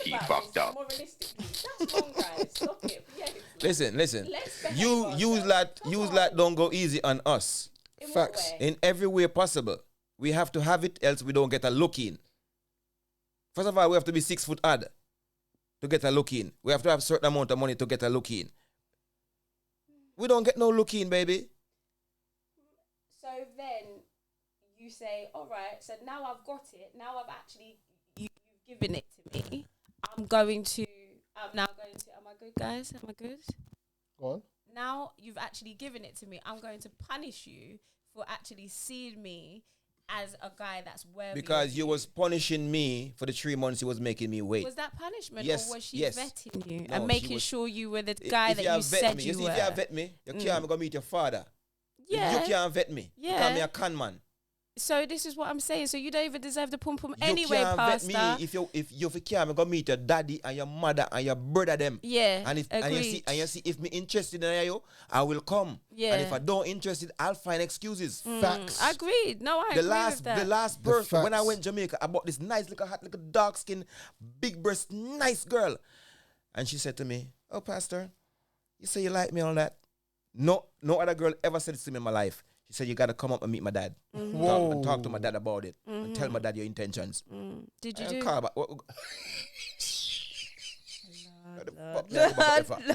He fucked up. More realistically, that's wrong, guys. Stop it. Yeah. Listen. Let's behave You use ourselves. that don't go easy on us. In what Facts. way? In every way possible. We have to have it, else we don't get a look in. First of all, we have to be 6 foot odd to get a look in. We have to have a certain amount of money to get a look in. We don't get no look in, baby. So then you say, all right, so now I've got it. Now I've actually, you've given it to me. I'm now going to, am I good, guys? Am I good? Go on. Now you've actually given it to me. I'm going to punish you for actually seeing me as a guy that's worthy. Because of you was punishing me for the 3 months you was making me wait. Was that punishment, Yes, or was she yes. vetting you No, and she making was- sure you were the guy If that have you vet said me, you see, were? if you have vet me, you can't go meet your father. Yeah. You can't vet me. You Yeah. call me a con man. So this is what I'm saying. So you don't even deserve the pum pum You anyway, can't vet Pastor. me if you can't go meet your daddy and your mother and your brother them. Yeah, And agreed. you see if me interested in you, I will come. Yeah. And if I don't interested, I'll find excuses. Facts. Agreed. No, I agree with that. The last person when I facts. went Jamaica, I bought this nice little hot, little dark skin, big breast, nice girl. And she said to me, "Oh, Pastor, you say you like me and all that." No other girl ever said this to me in my life. She said, "You gotta come up and meet my dad. Talk to my dad about it. And tell my dad your intentions." Did you I do? call back.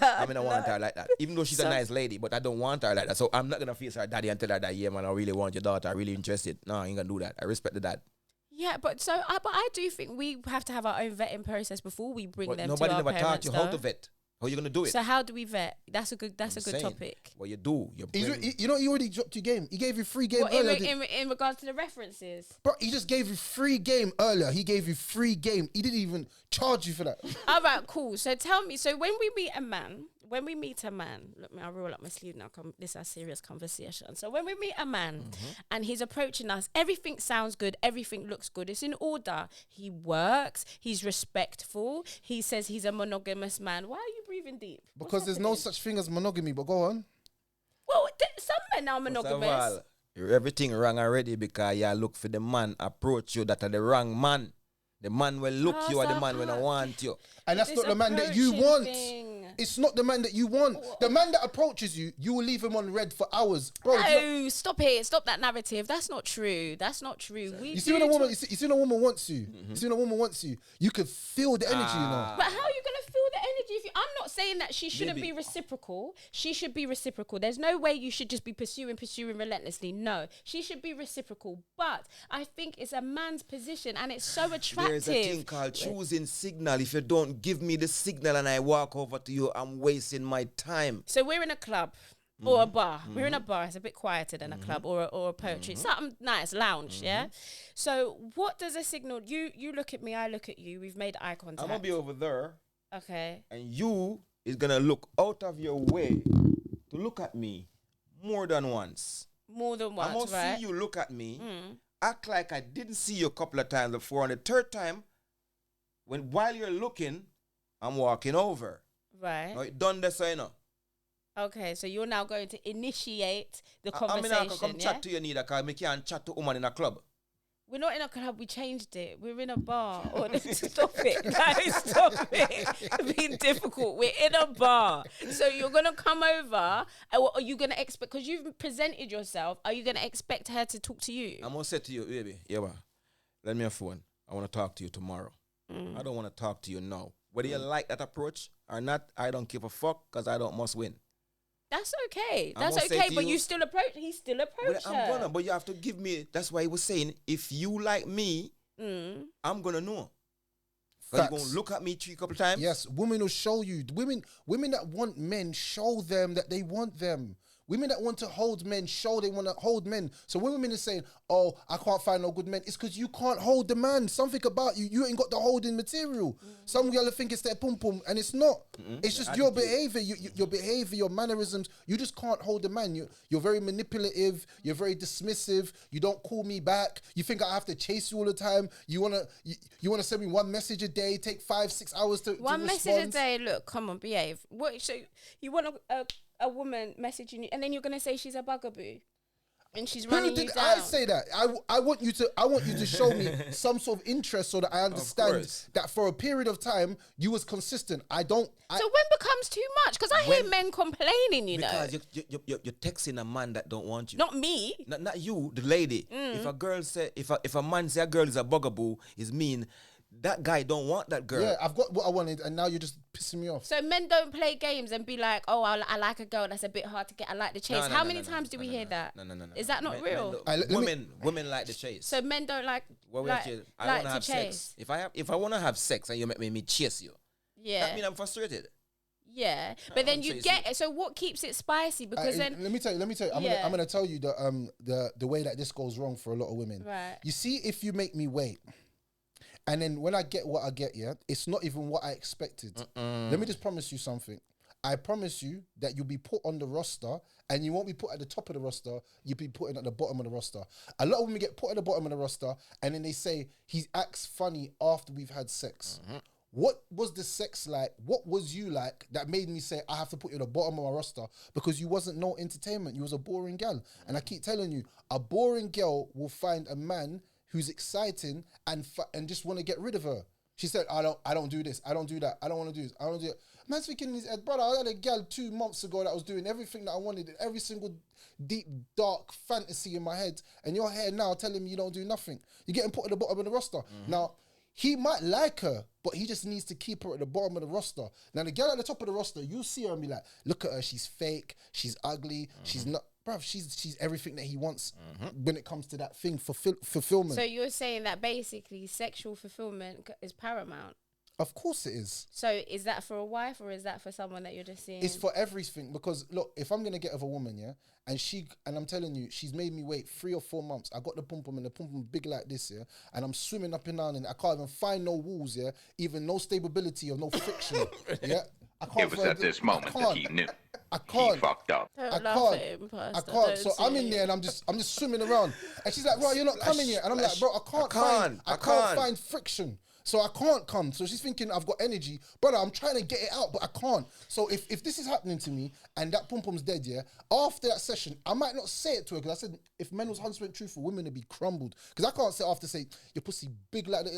I mean, I want her like that. Even though she's a nice lady, but I don't want her like that. So I'm not gonna face her daddy and tell her that, yeah, man, I really want your daughter. I'm really interested. No, I ain't gonna do that. I respect the dad. Yeah, but I do think we have to have our own vetting process before we bring But them nobody to our never taught parents. you how to though. vet. How you gonna do it? So how do we vet? That's a good I'm saying, topic. What you do? You know, he already dropped your game. He gave you free game What, earlier. in regards to the references? Bro, he just gave you free game earlier. He gave you free game. He didn't even charge you for that. All right, cool. So tell me. So when we meet a man, look, I'll roll up my sleeve now. This is a serious conversation. So when we meet a man and he's approaching us, everything sounds good. Everything looks good. It's in order. He works. He's respectful. He says he's a monogamous man. Why are you breathing deep? What's Because there's no happening? such thing as monogamy, but go on. Well, some men are monogamous. You're everything wrong already because you look for the man approach you that are the wrong man. The man will look you or the man will want you. And that's This not the man that you approaching want. thing. It's not the man that you want. The man that approaches you, you will leave him on red for hours. Bro, No, stop it. Stop that narrative. That's not true. That's not true. you see when a woman, you see when a woman wants you. You see when a woman wants you. You can feel the energy, you know. But how are you going to feel the energy if you... I'm not saying that she shouldn't be reciprocal. She should be reciprocal. There's no way you should just be pursuing relentlessly. No. She should be reciprocal. But I think it's a man's position and it's so attractive. There's a thing called choosing signal. If you don't give me the signal and I walk over to you, I'm wasting my time. So we're in a club. or a bar. We're in a bar. It's a bit quieter than a club or a poetry. Something nice, lounge. Yeah. So what does a signal? You look at me. I look at you. We've made eye contact. I'm gonna be over there, Okay. and you is gonna look out of your way to look at me more than once. More than once, I'm gonna right? see you look at me, act like I didn't see you a couple of times before. On the third time, while you're looking, I'm walking over. Right. Now, it done this, you know. Okay, so you're now going to initiate the I mean, conversation. I can come yeah? chat to you, neither, because I can't chat to a woman in a club. We're not in a club. We changed it. We're in a bar. Stop it, guys! Stop it. It's being difficult. We're in a bar. So you're gonna come over. Or are you gonna expect? Because you've presented yourself. Are you gonna expect her to talk to you? I'm gonna say to you, baby, let me have phone. I want to talk to you tomorrow. I don't want to talk to you now. Whether you like that approach or not, I don't give a fuck because I don't must win. That's okay. I'm That's gonna say okay. to But you- you still approach. He still approached But her. I'm gonna, but you have to give me. That's why he was saying, if you like me, I'm gonna know. Because you're Facts. gonna look at me a couple times. Yes, women will show you. Women that want men, show them that they want them. Women that want to hold men, show they want to hold men. So when women are saying, oh, I can't find no good men, it's because you can't hold the man. Something about you ain't got the holding material. Some girl think it's their pum-pum, and it's not. It's just your behavior, your behavior, your mannerisms. You just can't hold the man. You're very manipulative. You're very dismissive. You don't call me back. You think I have to chase you all the time. You wanna send me one message a day, take 5-6 hours to One respond. message a day. Look, come on, behave. What? So you want a woman messaging you, and then you're gonna say she's a bugaboo, and she's running Who you did down. I say that? I want you to show me some sort of interest so that I understand course. that for a period of time you was consistent. So when becomes too much? Because I hear men complaining, you know. Because you're texting a man that don't want you. Not me. Not you, the lady. If a girl say, if a man say a girl is a bugaboo, is mean that guy don't want that girl. Yeah, I've got what I wanted, and now you're just pissing me off. So men don't play games and be like, oh, I like a girl that's a bit hard to get. I like the chase. No, no, How no, many no, times do we hear that? No. Is that not real? Women like the chase. So men don't like Well, like, I like want to to have chase. sex. If I want to have sex and you make me chase you, Yeah. that mean I'm frustrated. Yeah. But then want you chase get it. So what keeps it spicy? Because then let me tell you. Yeah. I'm gonna tell you the way that this goes wrong for a lot of women. Right. You see, if you make me wait, and then when I get what I get, yeah, it's not even what I expected. Let me just promise you something. I promise you that you'll be put on the roster, and you won't be put at the top of the roster. You'll be put in at the bottom of the roster. A lot of women get put at the bottom of the roster, and then they say he acts funny after we've had sex. What was the sex like? What was you like that made me say I have to put you at the bottom of my roster? Because you wasn't no entertainment. You was a boring girl. And I keep telling you, a boring girl will find a man who's exciting and just want to get rid of her. She said, I don't do this. I don't do that. I don't want to do this. I don't do it. Man's thinking in his head, brother, I had a girl 2 months ago that was doing everything that I wanted, every single deep, dark fantasy in my head. And you're here now telling me you don't do nothing. You're getting put at the bottom of the roster. Now, he might like her, but he just needs to keep her at the bottom of the roster. Now, the girl at the top of the roster, you'll see her and be like, look at her, she's fake, she's ugly, she's not, bruv, she's everything that he wants when it comes to that thing, fulfillment. So you're saying that basically sexual fulfillment is paramount. Of course it is. So is that for a wife or is that for someone that you're just seeing? It's for everything, because look, if I'm gonna get with a woman, yeah, and I'm telling you, she's made me wait 3 or 4 months. I got the pum pum and the pum pum big like this, yeah, and I'm swimming up and down, and I can't even find no walls, yeah, even no stability or no friction, yeah. I can't It was find at this moment that he knew. I He can't. fucked up. Don't I laugh can't. at him, Pastor. I can't. Don't So I'm in say there it. and I'm just swimming around, and she's like, "Bro, you're not coming yet," and I'm like, "Bro, I can't I can't. find friction." So I can't come. So she's thinking I've got energy. Brother, I'm trying to get it out, but I can't. So if this is happening to me and that pum pum's dead, yeah, after that session, I might not say it to her, because I said if men was 100% truthful, women would be crumbled. Because I can't say your pussy big like the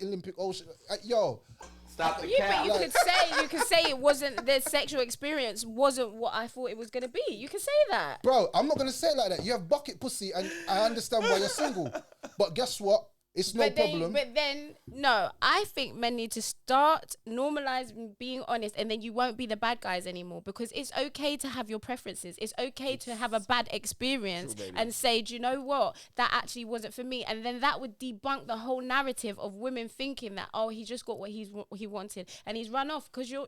Olympic Ocean. Yo. Stop the Yeah, but cap. you could say it wasn't, the sexual experience wasn't what I thought it was gonna be. You can say that. Bro, I'm not going to say it like that. You have bucket pussy and I understand why you're single. But guess what? It's no problem. But then, no, I think men need to start normalizing being honest, and then you won't be the bad guys anymore, because it's okay to have your preferences. It's okay to have a bad experience and say, do you know what? That actually wasn't for me. And then that would debunk the whole narrative of women thinking that, oh, he just got what he wanted and he's run off, because you're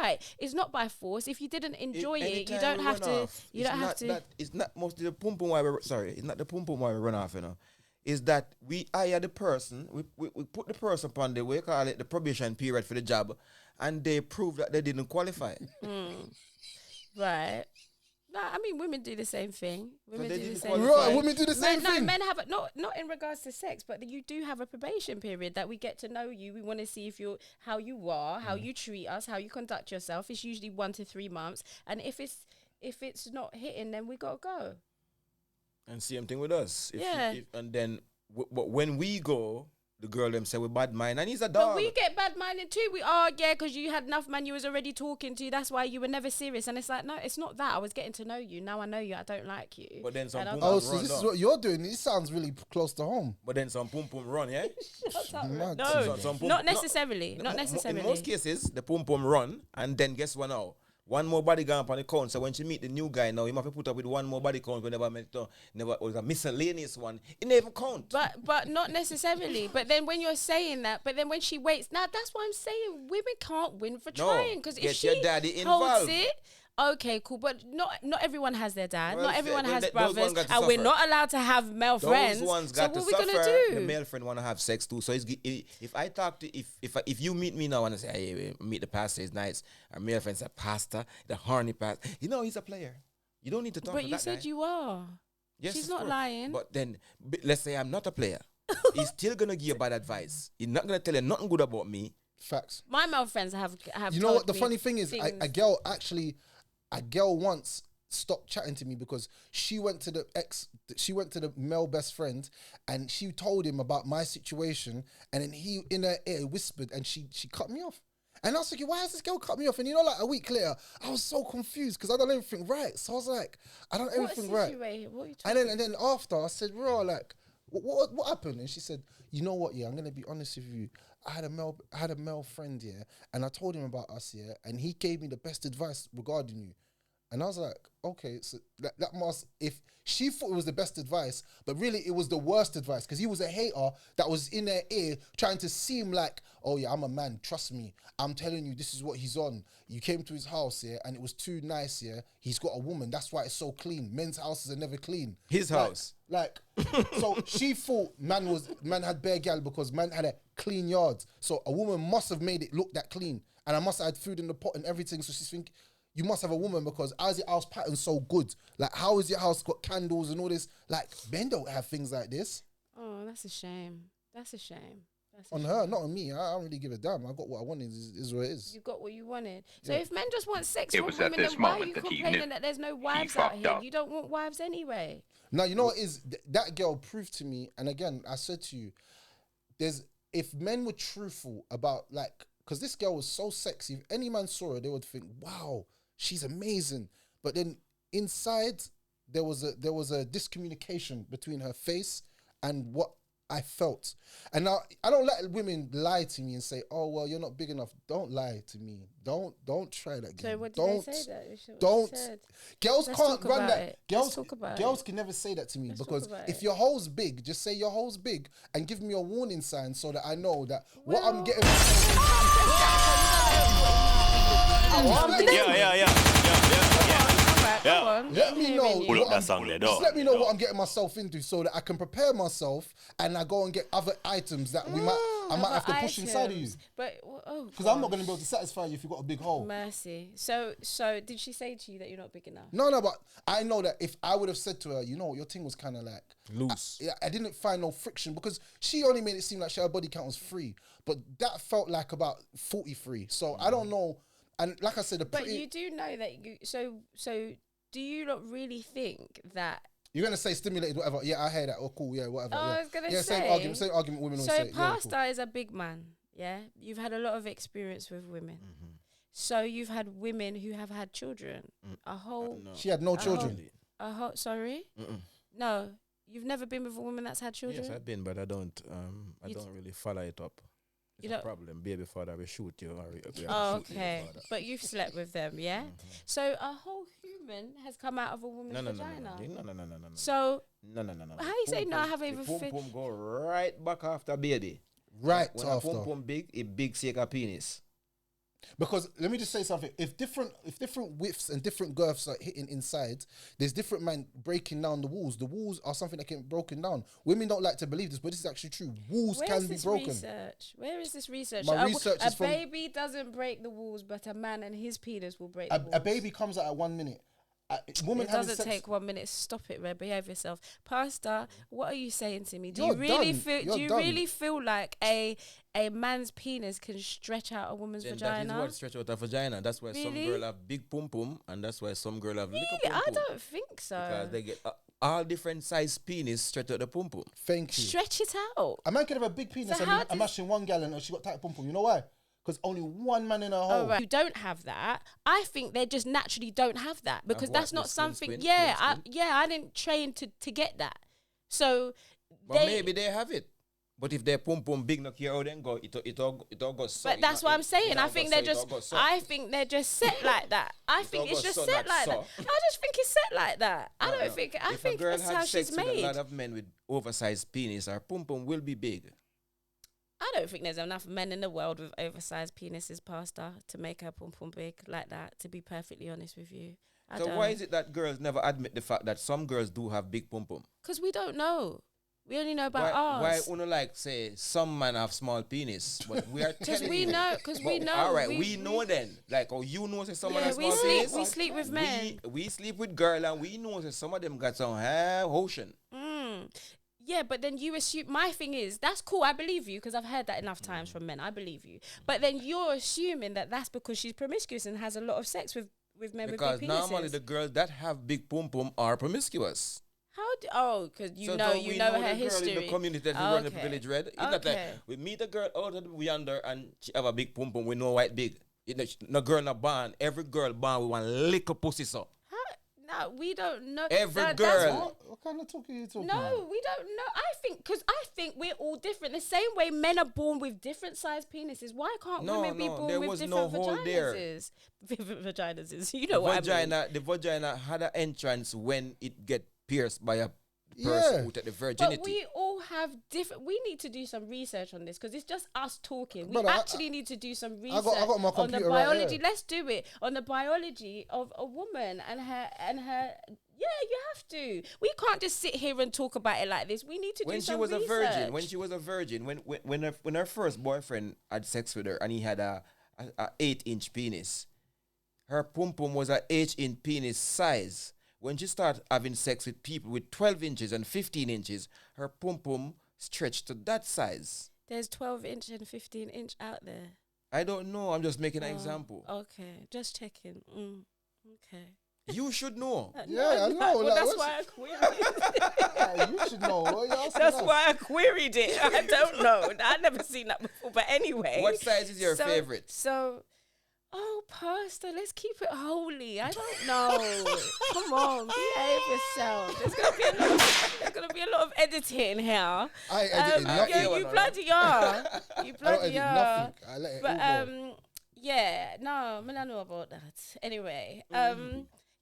right. It's not by force. If you didn't enjoy it, you don't have to. You don't have to. It's not mostly the pum pum why we it's not the pum pum why we run off, is that we hire the person, we put the person upon the way call it the probation period for the job, and they prove that they didn't qualify. Right. No, I mean women do the same thing. Women do the same thing. Right, women do the same thing. No, men have not in regards to sex, but you do have a probation period that we get to know you. We want to see if you're how you are, how you treat us, how you conduct yourself. It's usually 1 to 3 months, and if it's not hitting, then we gotta go. And same thing with us. Yeah. And then but when we go, the girl them say we bad mind, and he's a dog. But we get bad minded too. Because you had enough man you was already talking to. That's why you were never serious. And it's like, no, it's not that. I was getting to know you. Now I know you. I don't like you. But then some pum Oh, pum so run this down. is what you're doing. This sounds really close to home. But then some pum pum run, yeah? Mad. No, Some pum- not necessarily. no, Not necessarily. In most cases, the pum pum run, and then guess what now? One more body count on the count. So when she meet the new guy now, you have to put up with one more body count. Whenever never was a miscellaneous one. It never count. But not necessarily. But then when you're saying that, but then when she waits, now that's why I'm saying women can't win for trying. Because if get she your daddy holds involved. it, okay, cool. But not everyone has their dad. Well, not everyone well, has those brothers, ones got to and we're suffer. not allowed to have male friends. Those ones So got what to we suffer. gonna do? The male friend want to have sex too. So if I talk to if you meet me now and I say, hey, meet the pastor, it's nice. Our male friend said, pastor, the horny pastor. He's a player. You don't need to talk But to you that said guy. you are. Yes, She's of not course. lying. But then let's say I'm not a player. He's still gonna give you bad advice. He's not gonna tell you nothing good about me. Facts. My male friends have. You know told what the me funny thing is? things. A girl once stopped chatting to me because she went to the male best friend and she told him about my situation, and then he in her ear whispered, and she cut me off. And I was thinking, why has this girl cut me off? And like a week later, I was so confused because I done everything right. So I was like, I done everything right. What are you talking And then after I said, bro, like, what happened? And she said, you know what? Yeah, I'm gonna be honest with you. I had a male friend here, and I told him about us here, and he gave me the best advice regarding you. And I was like, okay, so that must, if she thought it was the best advice, but really it was the worst advice, because he was a hater that was in her ear trying to seem like, oh yeah, I'm a man, trust me. I'm telling you, this is what he's on. You came to his house here and it was too nice here. He's got a woman, that's why it's so clean. Men's houses are never clean. His house. So she thought man had bare gal because man had a clean yard. So a woman must have made it look that clean. And I must have had food in the pot and everything. So she's thinking, you must have a woman because how's your house pattern so good? Like, how is your house got candles and all this? Like, men don't have things like this. Oh, that's a shame. That's a shame. On her, not on me. I don't really give a damn. I got what I wanted. Is what it is. You got what you wanted. So if men just want sex It from was at women, this then why are moment you that he complaining knew. that there's no He wives out fucked here? up. You don't want wives anyway. Now, you know what is? That girl proved to me, and again, I said to you, if men were truthful about, like, because this girl was so sexy, if any man saw her, they would think, wow, she's amazing. But then inside, there was a discommunication between her face and what I felt. And now I don't let women lie to me and say, oh well, you're not big enough. Don't lie to me. Don't try that game. So what did don't, they say that? Don't. Girls Let's can't talk run about that. it. Girls, Let's talk about girls it. can never say that to me, Let's talk because about if it. your hole's big, just say your hole's big and give me a warning sign so that I know that what I'm Well- getting. Come on. Let me know. You. Pull up what that I'm- song there, Just dog. let me know what I'm getting myself into so that I can prepare myself and I go and get other items that I might have to push inside of you. But Because I'm not going to be able to satisfy you if you've got a big hole. Mercy. So did she say to you that you're not big enough? No, but I know that if I would have said to her, you know, your thing was kind of like Loose. I didn't find no friction because she only made it seem like her body count was 3, but that felt like about 43. So I don't know. And like I said, But you do know that you. So do you not really think that? you're gonna say stimulated, whatever. Yeah, I hear that. Oh, cool. Yeah, whatever. Oh, yeah. I was gonna yeah, say. Same argument. Women So always say. Yeah, Pastor is a big man. Yeah, you've had a lot of experience with women. So you've had women who have had children. A whole. She had no children. A whole. Sorry. No. You've never been with a woman that's had children? Yes, I've been, but I don't really follow it up. It's You a don't- problem. Baby father will shoot you. Or we have to Oh, shoot baby okay. father. But you've slept with them, yeah? So a whole human has come out of a woman's No. vagina. No. So No. how you say no? I haven't even Pum pum go right back after baby. Right When after. a pum pum big, it big like a penis. Because let me just say something. If different widths and different girths are hitting inside, there's different man breaking down the walls. The walls are something that can be broken down. Women don't like to believe this, but this is actually true. Walls where's can be this broken. research? Where is this research? My research a is from- baby doesn't break the walls, but a man and his penis will break the walls. A baby comes out at 1 minute. Woman It having doesn't sex. take 1 minute. Stop it, Red. Behave yourself, Pastor. What are you saying to me? Do You're you really done. feel? You're Do you done. really feel like a man's penis can stretch out a woman's Then vagina? that is what stretch out a vagina. That's why some Really? girl have big pum pum, and that's why some girl have little Really? pum I pum. don't think so. Because they get all different size penis stretch out the pum pum. Thank you. Stretch it out. A man could have a big penis So and how I'm does- mashing 1 gallon and she got tight pum pum. You know why? Because only one man in her hole. Oh, right. You don't have that. I think they just naturally don't have that because what? that's The not squint, something. squint, Yeah, squint, squint? I didn't train to get that. So But maybe they have it. But if their pum pum big, no care how then go, it all goes so. But that's what I'm saying. I think they're just. I think they're just set like that. I think all it's goes just so, set not like so. that. I just think it's set like that. I don't think. I if think a girl that's how had sex she's with made. a lot of men with oversized penis, her pum pum will be big. I don't think there's enough men in the world with oversized penises, Pastor, to make her pum pum big like that. To be perfectly honest with you, So why is it that girls never admit the fact that some girls do have big pum pum? Because we don't know. We only know about Why ours. uno like say some man have small penis, but we are Because telling we you. know. Because we But know. all right, we know then. Like, oh, you know, say someone Yeah, has we small sleep. penis. We sleep with men. We sleep with girl, and we know that some of them got some ocean. Yeah, but then you assume. My thing is that's cool. I believe you because I've heard that enough times from men. I believe you. But then you're assuming that that's because she's promiscuous and has a lot of sex with men Because with big penises. normally the girls that have big pum pum are promiscuous. Because you So know don't you we know the her girl history. in the community that we run the Okay. village red. It's not like Okay. we meet a girl out of the yonder and she have a big pum pum. We know white big. No girl not born. Every girl born with one little pussy so. No, we don't know. Every That's girl. What kind of talk are you talking No, about? we don't know. I think we're all different. The same way men are born with different sized penises. Why can't No, women be no, born there with was different no hole there. vaginas? Different vaginas. You know what I mean. The vagina had an entrance when it get pierced by a person Yeah. who took the virginity. But we all have different. We need to do some research on this because it's just us talking. We Brother, actually need to do some research I got my on the computer right biology. here. Let's do it on the biology of a woman and her. Yeah, you have to. We can't just sit here and talk about it like this. We need to do when she some was research. when she was a virgin, when her first boyfriend had sex with her and he had a 8-inch penis, her pum pum was a 8-inch penis size. When she started having sex with people with 12 inches and 15 inches, her pum pum stretched to that size. There's 12-inch and 15-inch out there. I don't know. I'm just making an example. Okay, just checking. Okay. You should know. Yeah, I know. Well, like, that's what's- why I queried it. Yeah, you should know. What are you asking That's us? why I queried it. I don't know. I've never seen that before. But anyway. What size is your favorite? So, Pastor, let's keep it holy. I don't know. Come on, behave yourself. There's gonna be a lot of editing here. I ain't editing nothing. Yeah, you bloody are. You I don't bloody edit are. nothing. I let it But all go. yeah, no, I mean, I know about that. Anyway,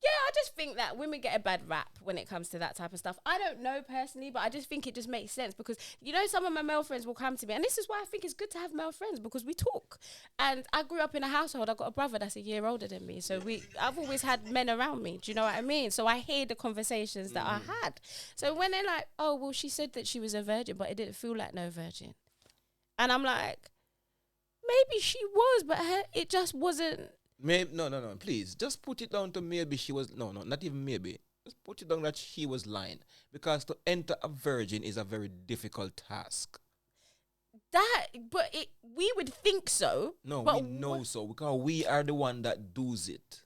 yeah, I just think that women get a bad rap when it comes to that type of stuff. I don't know personally, but I just think it just makes sense because, you know, some of my male friends will come to me, and this is why I think it's good to have male friends because we talk. And I grew up in a household, I've got a brother that's a year older than me, so I've always had men around me, do you know what I mean? So I hear the conversations that I had. So when they're like, oh, well, she said that she was a virgin, but it didn't feel like no virgin. And I'm like, maybe she was, but it just wasn't. Maybe no. Please, just put it down to maybe she was not even maybe. Just put it down that she was lying because to enter a virgin is a very difficult task. We would think so. No, but we know so because we are the one that does it.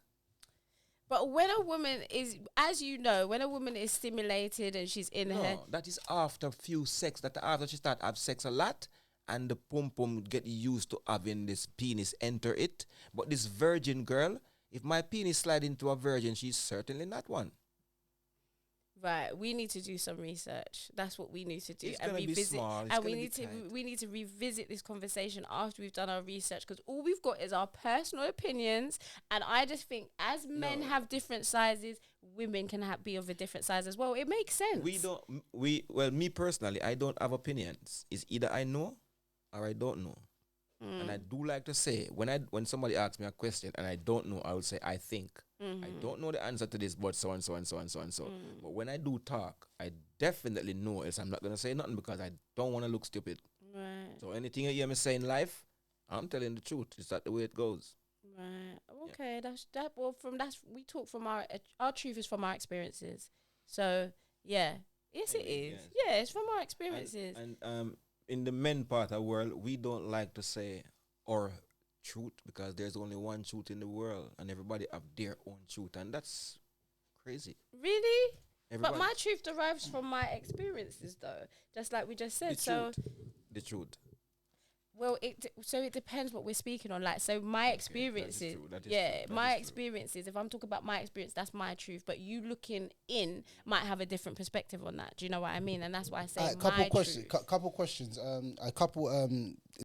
But when a woman is, as you know, when a woman is stimulated and she's in her, No, that is after few sex. That after she start have sex a lot, and the pum pum get used to having this penis enter it. But this virgin girl, if my penis slide into a virgin, she's certainly not one. Right, we need to do some research. That's what we need to do, It's and gonna be revisit. small, it's And we gonna be need to tight. we need to revisit this conversation after we've done our research, because all we've got is our personal opinions. And I just think, as men No. have different sizes, women can be of a different size as well. It makes sense. Well, me personally, I don't have opinions. It's either I know or I don't know. And I do like to say, when somebody asks me a question and I don't know, I will say I think. I don't know the answer to this, but so and so and so and so and so. But when I do talk, I definitely know, else I'm not gonna say nothing, because I don't want to look stupid. Right, So anything you hear me say in life, I'm telling the truth. It's that the way it goes. right. Okay, that's that. Well, we talk from our truth is from our experiences. So yeah, yes, it is. Yes. Yeah, it's from our experiences. And in the men part of the world, we don't like to say our truth, because there's only one truth in the world, and everybody have their own truth, and that's crazy. Really? Everybody, But my truth derives from my experiences, though. Just like we just said. the truth. Well, so it depends what we're speaking on. Like, so my experiences, true, that is yeah, true, that my is true. experiences. If I'm talking about my experience, that's my truth. But you looking in might have a different perspective on that. Do you know what I mean? And that's why I say Couple my questions. truth. Couple questions. A couple